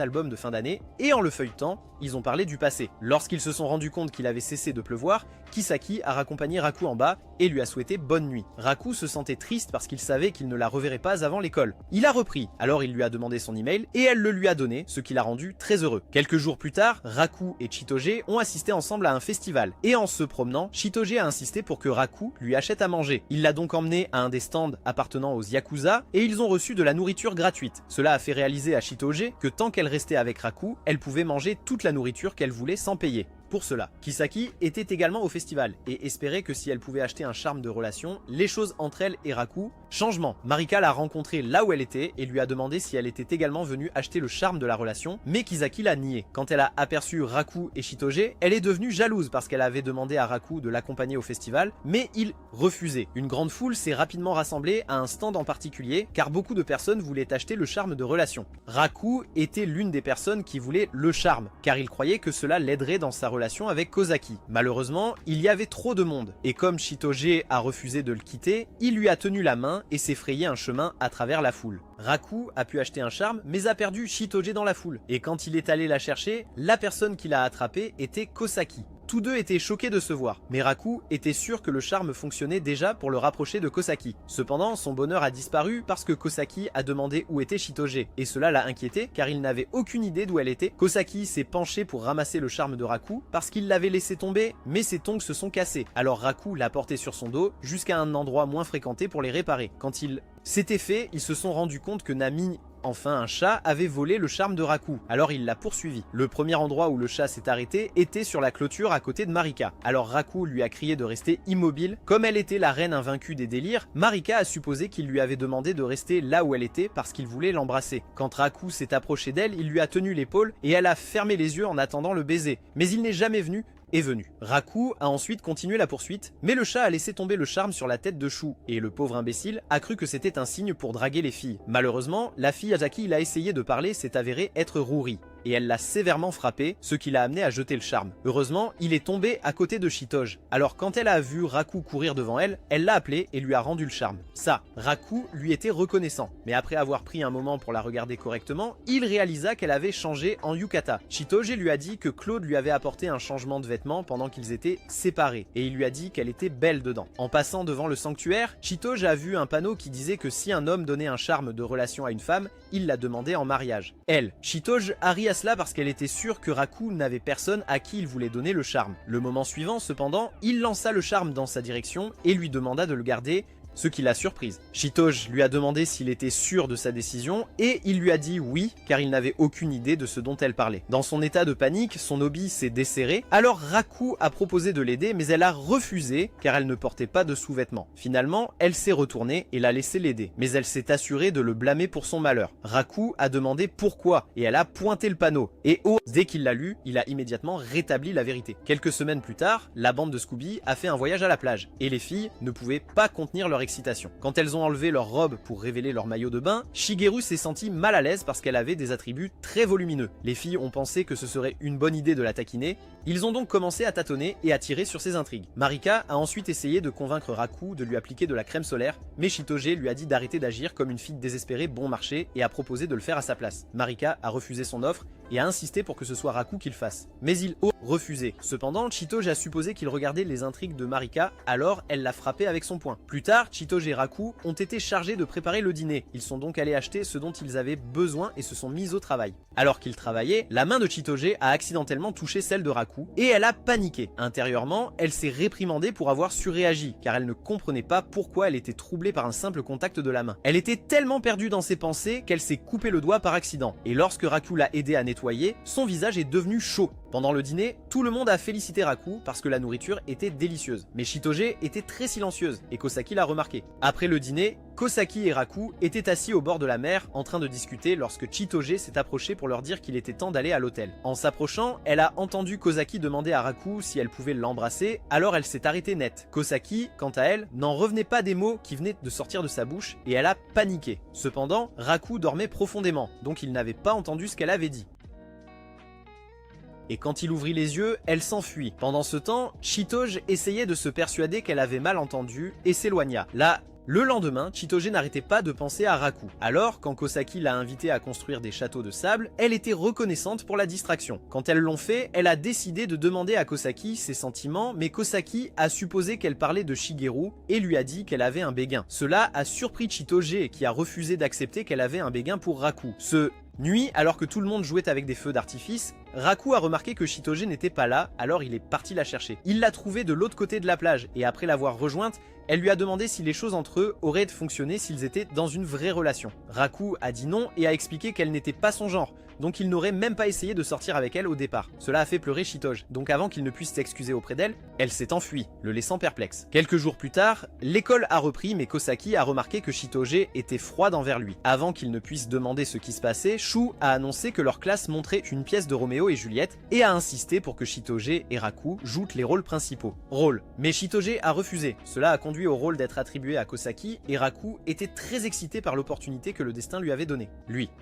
album de fin d'année et en le feuilletant, ils ont parlé du passé. Lorsqu'ils se sont rendus compte qu'il avait cessé de pleuvoir, Kisaki a raccompagné Raku en bas et lui a souhaité bonne nuit. Raku se sentait triste parce qu'il savait qu'il ne la reverrait pas avant l'école. Il a repris, alors il lui a demandé son email et elle le lui a donné, ce qui l'a rendu très heureux. Quelques jours plus tard, Raku et Shitoge ont assisté ensemble à un festival et en se promenant, Shitoge a insisté pour que Raku lui achète à manger. Il l'a donc emmené à un des stands appartenant aux Yakuza et ils ont reçu de la nourriture gratuite. Cela a fait réaliser à Shitoge que tant qu'elle restait avec Raku, elle pouvait manger toute la nourriture qu'elle voulait sans payer. Pour cela, Kisaki était également au festival et espérait que si elle pouvait acheter un charme de relation, les choses entre elle et Raku. Changement, Marika l'a rencontrée là où elle était et lui a demandé si elle était également venue acheter le charme de la relation, mais Kisaki l'a nié. Quand elle a aperçu Raku et Shitoge, elle est devenue jalouse parce qu'elle avait demandé à Raku de l'accompagner au festival, mais il refusait. Une grande foule s'est rapidement rassemblée à un stand en particulier car beaucoup de personnes voulaient acheter le charme de relation. Raku était l'une des personnes qui voulait le charme car il croyait que cela l'aiderait dans sa relation avec Kozaki. Malheureusement, il y avait trop de monde et comme Shitoge a refusé de le quitter, il lui a tenu la main et s'est frayé un chemin à travers la foule. Raku a pu acheter un charme mais a perdu Shitoge dans la foule et quand il est allé la chercher, la personne qui l'a attrapé était Kosaki. Tous deux étaient choqués de se voir, mais Raku était sûr que le charme fonctionnait déjà pour le rapprocher de Kosaki. Cependant, son bonheur a disparu parce que Kosaki a demandé où était Shitoge, et cela l'a inquiété car il n'avait aucune idée d'où elle était. Kosaki s'est penché pour ramasser le charme de Raku parce qu'il l'avait laissé tomber, mais ses tongs se sont cassés. Alors Raku l'a porté sur son dos jusqu'à un endroit moins fréquenté pour les réparer. Quand il s'était fait, ils se sont rendus compte que Nami, enfin un chat, avait volé le charme de Raku, alors il l'a poursuivi. Le premier endroit où le chat s'est arrêté était sur la clôture à côté de Marika. Alors Raku lui a crié de rester immobile. Comme elle était la reine invaincue des délires, Marika a supposé qu'il lui avait demandé de rester là où elle était parce qu'il voulait l'embrasser. Quand Raku s'est approché d'elle, il lui a tenu l'épaule et elle a fermé les yeux en attendant le baiser. Mais il n'est jamais venu est venu. Raku a ensuite continué la poursuite, mais le chat a laissé tomber le charme sur la tête de Shu, et le pauvre imbécile a cru que c'était un signe pour draguer les filles. Malheureusement, la fille à qui il a essayé de parler s'est avérée être Ruri, et elle l'a sévèrement frappé, ce qui l'a amené à jeter le charme. Heureusement, il est tombé à côté de Shitoge. Alors quand elle a vu Raku courir devant elle, elle l'a appelé et lui a rendu le charme. Ça, Raku lui était reconnaissant. Mais après avoir pris un moment pour la regarder correctement, il réalisa qu'elle avait changé en yukata. Shitoge lui a dit que Claude lui avait apporté un changement de vêtements pendant qu'ils étaient séparés, et il lui a dit qu'elle était belle dedans. En passant devant le sanctuaire, Shitoge a vu un panneau qui disait que si un homme donnait un charme de relation à une femme, il la demandait en mariage. Elle, Shitoge, a ri à cela parce qu'elle était sûre que Raku n'avait personne à qui il voulait donner le charme. Le moment suivant, cependant, il lança le charme dans sa direction et lui demanda de le garder, ce qui l'a surprise. Shitoge lui a demandé s'il était sûr de sa décision et il lui a dit oui car il n'avait aucune idée de ce dont elle parlait. Dans son état de panique, son obi s'est desserré, alors Raku a proposé de l'aider mais elle a refusé car elle ne portait pas de sous-vêtements. Finalement, elle s'est retournée et l'a laissé l'aider, mais elle s'est assurée de le blâmer pour son malheur. Raku a demandé pourquoi et elle a pointé le panneau et dès qu'il l'a lu, il a immédiatement rétabli la vérité. Quelques semaines plus tard, la bande de Scooby a fait un voyage à la plage et les filles ne pouvaient pas contenir leur excitation. Quand elles ont enlevé leur robe pour révéler leur maillot de bain, Shigeru s'est sentie mal à l'aise parce qu'elle avait des attributs très volumineux. Les filles ont pensé que ce serait une bonne idée de la taquiner, ils ont donc commencé à tâtonner et à tirer sur ses intrigues. Marika a ensuite essayé de convaincre Raku de lui appliquer de la crème solaire, mais Shitoge lui a dit d'arrêter d'agir comme une fille désespérée bon marché et a proposé de le faire à sa place. Marika a refusé son offre et a insisté pour que ce soit Raku qui le fasse. Mais il a refusé. Cependant, Shitoge a supposé qu'il regardait les intrigues de Marika, alors elle l'a frappé avec son poing. Plus tard, Shitoge et Raku ont été chargés de préparer le dîner. Ils sont donc allés acheter ce dont ils avaient besoin et se sont mis au travail. Alors qu'ils travaillaient, la main de Shitoge a accidentellement touché celle de Raku et elle a paniqué. Intérieurement, elle s'est réprimandée pour avoir surréagi, car elle ne comprenait pas pourquoi elle était troublée par un simple contact de la main. Elle était tellement perdue dans ses pensées qu'elle s'est coupé le doigt par accident. Et lorsque Raku l'a aidé à nettoyer, son visage est devenu chaud. Pendant le dîner, tout le monde a félicité Raku parce que la nourriture était délicieuse. Mais Shitoge était très silencieuse et Kosaki l'a remarqué. Après le dîner, Kosaki et Raku étaient assis au bord de la mer en train de discuter lorsque Shitoge s'est approché pour leur dire qu'il était temps d'aller à l'hôtel. En s'approchant, elle a entendu Kosaki demander à Raku si elle pouvait l'embrasser, alors elle s'est arrêtée net. Kosaki, quant à elle, n'en revenait pas des mots qui venaient de sortir de sa bouche et elle a paniqué. Cependant, Raku dormait profondément, donc il n'avait pas entendu ce qu'elle avait dit. Et quand il ouvrit les yeux, elle s'enfuit. Pendant ce temps, Shitoge essayait de se persuader qu'elle avait mal entendu et s'éloigna. Là, le lendemain, Shitoge n'arrêtait pas de penser à Raku. Alors, quand Kosaki l'a invitée à construire des châteaux de sable, elle était reconnaissante pour la distraction. Quand elles l'ont fait, elle a décidé de demander à Kosaki ses sentiments, mais Kosaki a supposé qu'elle parlait de Shigeru et lui a dit qu'elle avait un béguin. Cela a surpris Shitoge qui a refusé d'accepter qu'elle avait un béguin pour Raku. Nuit, alors que tout le monde jouait avec des feux d'artifice, Raku a remarqué que Shitoge n'était pas là, alors il est parti la chercher. Il l'a trouvée de l'autre côté de la plage, et après l'avoir rejointe, elle lui a demandé si les choses entre eux auraient fonctionné s'ils étaient dans une vraie relation. Raku a dit non et a expliqué qu'elle n'était pas son genre, donc il n'aurait même pas essayé de sortir avec elle au départ. Cela a fait pleurer Shitoge, donc avant qu'il ne puisse s'excuser auprès d'elle, elle s'est enfuie, le laissant perplexe. Quelques jours plus tard, l'école a repris mais Kosaki a remarqué que Shitoge était froide envers lui. Avant qu'il ne puisse demander ce qui se passait, Shu a annoncé que leur classe montrait une pièce de Roméo et Juliette et a insisté pour que Shitoge et Raku jouent les rôles principaux. Mais Shitoge a refusé. Cela a conduit au rôle d'être attribué à Kosaki et Raku était très excité par l'opportunité que le destin lui avait donnée.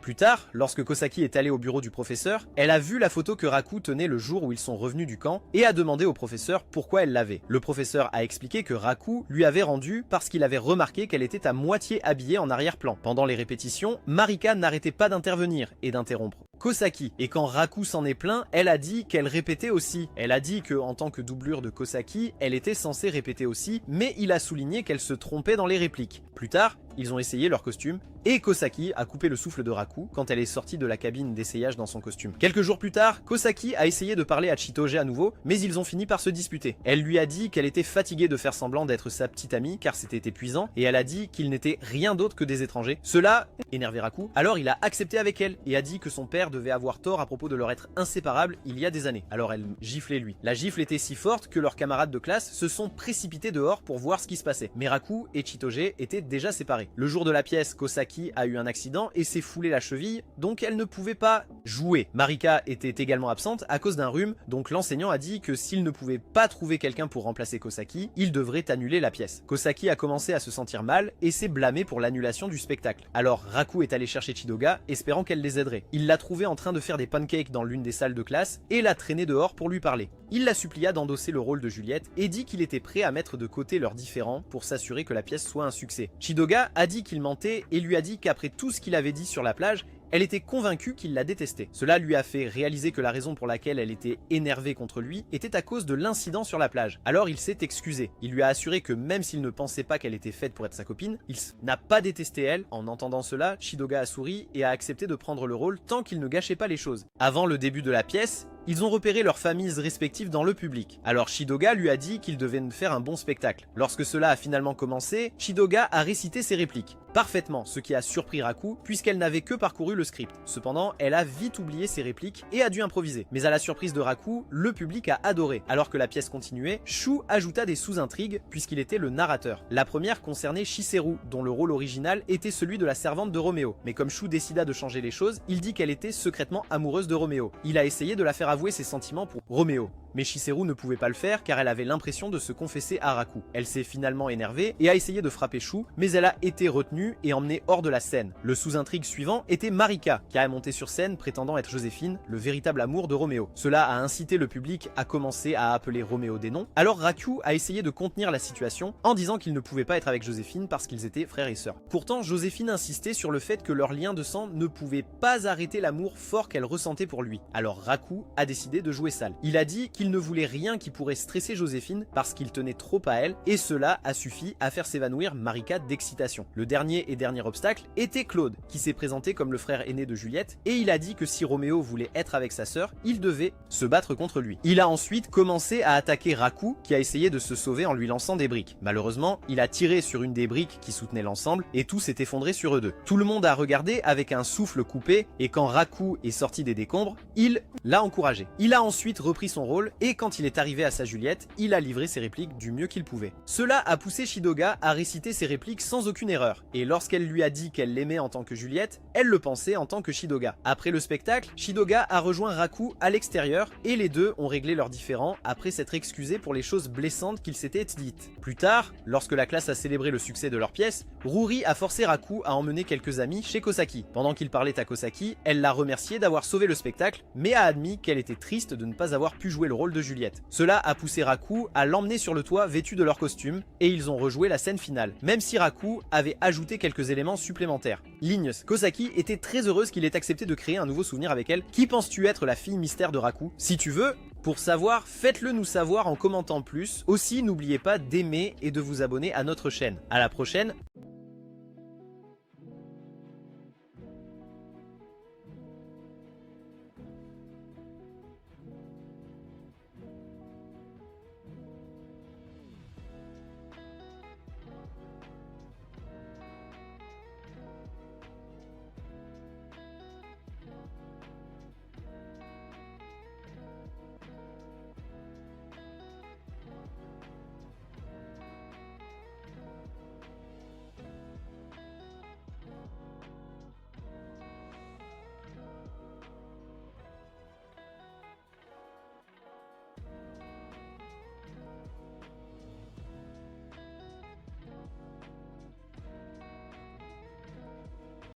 Plus tard, lorsque Kosaki est allé au bureau du professeur, elle a vu la photo que Raku tenait le jour où ils sont revenus du camp et a demandé au professeur pourquoi elle l'avait. Le professeur a expliqué que Raku lui avait rendu parce qu'il avait remarqué qu'elle était à moitié habillée en arrière-plan. Pendant les répétitions, Marika n'arrêtait pas d'intervenir et d'interrompre Kosaki, et quand Raku s'en est plaint, elle a dit qu'elle répétait aussi. Elle a dit que en tant que doublure de Kosaki, elle était censée répéter aussi, mais il a souligné qu'elle se trompait dans les répliques. Plus tard, ils ont essayé leur costume, et Kosaki a coupé le souffle de Raku quand elle est sortie de la cabine d'essayage dans son costume. Quelques jours plus tard, Kosaki a essayé de parler à Shitoge à nouveau, mais ils ont fini par se disputer. Elle lui a dit qu'elle était fatiguée de faire semblant d'être sa petite amie car c'était épuisant, et elle a dit qu'ils n'étaient rien d'autre que des étrangers. Cela énervait Raku, alors il a accepté avec elle, et a dit que son père devait avoir tort à propos de leur être inséparables il y a des années. Alors elle giflait lui. La gifle était si forte que leurs camarades de classe se sont précipités dehors pour voir ce qui se passait. Mais Raku et Shitoge étaient déjà séparés. parler. Le jour de la pièce, Kosaki a eu un accident et s'est foulé la cheville, donc elle ne pouvait pas jouer. Marika était également absente à cause d'un rhume, donc l'enseignant a dit que s'il ne pouvait pas trouver quelqu'un pour remplacer Kosaki, il devrait annuler la pièce. Kosaki a commencé à se sentir mal et s'est blâmé pour l'annulation du spectacle. Alors Raku est allé chercher Chidoga, espérant qu'elle les aiderait. Il l'a trouvée en train de faire des pancakes dans l'une des salles de classe et l'a traînée dehors pour lui parler. Il la supplia d'endosser le rôle de Juliette et dit qu'il était prêt à mettre de côté leurs différends pour s'assurer que la pièce soit un succès. Chidoga a dit qu'il mentait et lui a dit qu'après tout ce qu'il avait dit sur la plage, elle était convaincue qu'il la détestait. Cela lui a fait réaliser que la raison pour laquelle elle était énervée contre lui était à cause de l'incident sur la plage. Alors il s'est excusé. Il lui a assuré que même s'il ne pensait pas qu'elle était faite pour être sa copine, il n'a pas détesté elle. En entendant cela, Chidoga a souri et a accepté de prendre le rôle tant qu'il ne gâchait pas les choses. Avant le début de la pièce, ils ont repéré leurs familles respectives dans le public. Alors Chidoga lui a dit qu'il devait faire un bon spectacle. Lorsque cela a finalement commencé, Chidoga a récité ses répliques parfaitement, ce qui a surpris Raku puisqu'elle n'avait que parcouru le script. Cependant, elle a vite oublié ses répliques et a dû improviser. Mais à la surprise de Raku, le public a adoré. Alors que la pièce continuait, Shu ajouta des sous-intrigues puisqu'il était le narrateur. La première concernait Shiseru, dont le rôle original était celui de la servante de Roméo. Mais comme Shu décida de changer les choses, il dit qu'elle était secrètement amoureuse de Roméo. Il a essayé de la faire avouer ses sentiments pour Roméo. Mais Shiseru ne pouvait pas le faire car elle avait l'impression de se confesser à Raku. Elle s'est finalement énervée et a essayé de frapper Shu, mais elle a été retenue et emmenée hors de la scène. Le sous-intrigue suivant était Marika, qui a monté sur scène prétendant être Joséphine, le véritable amour de Roméo. Cela a incité le public à commencer à appeler Roméo des noms. Alors Raku a essayé de contenir la situation en disant qu'il ne pouvait pas être avec Joséphine parce qu'ils étaient frères et sœurs. Pourtant, Joséphine insistait sur le fait que leur lien de sang ne pouvait pas arrêter l'amour fort qu'elle ressentait pour lui. Alors Raku a décidé de jouer sale. Il a dit qu'il ne voulait rien qui pourrait stresser Joséphine parce qu'il tenait trop à elle et cela a suffi à faire s'évanouir Marika d'excitation. Le dernier et dernier obstacle était Claude qui s'est présenté comme le frère aîné de Juliette et il a dit que si Roméo voulait être avec sa sœur, il devait se battre contre lui. Il a ensuite commencé à attaquer Raku qui a essayé de se sauver en lui lançant des briques. Malheureusement, il a tiré sur une des briques qui soutenait l'ensemble et tout s'est effondré sur eux deux. Tout le monde a regardé avec un souffle coupé et quand Raku est sorti des décombres, il l'a encouragé. Il a ensuite repris son rôle et quand il est arrivé à sa Juliette, il a livré ses répliques du mieux qu'il pouvait. Cela a poussé Chidoga à réciter ses répliques sans aucune erreur. Et lorsqu'elle lui a dit qu'elle l'aimait en tant que Juliette, elle le pensait en tant que Chidoga. Après le spectacle, Chidoga a rejoint Raku à l'extérieur et les deux ont réglé leurs différends après s'être excusés pour les choses blessantes qu'ils s'étaient dites. Plus tard, lorsque la classe a célébré le succès de leur pièce, Ruri a forcé Raku à emmener quelques amis chez Kosaki. Pendant qu'il parlait à Kosaki, elle l'a remercié d'avoir sauvé le spectacle, mais a admis qu'elle était triste de ne pas avoir pu jouer le rôle de Juliette. Cela a poussé Raku à l'emmener sur le toit vêtu de leur costume et ils ont rejoué la scène finale, même si Raku avait ajouté quelques éléments supplémentaires. Lignes, Kosaki était très heureuse qu'il ait accepté de créer un nouveau souvenir avec elle. Qui penses-tu être la fille mystère de Raku? Si tu veux, pour savoir, faites-le nous savoir en commentant plus. Aussi, n'oubliez pas d'aimer et de vous abonner à notre chaîne. À la prochaine.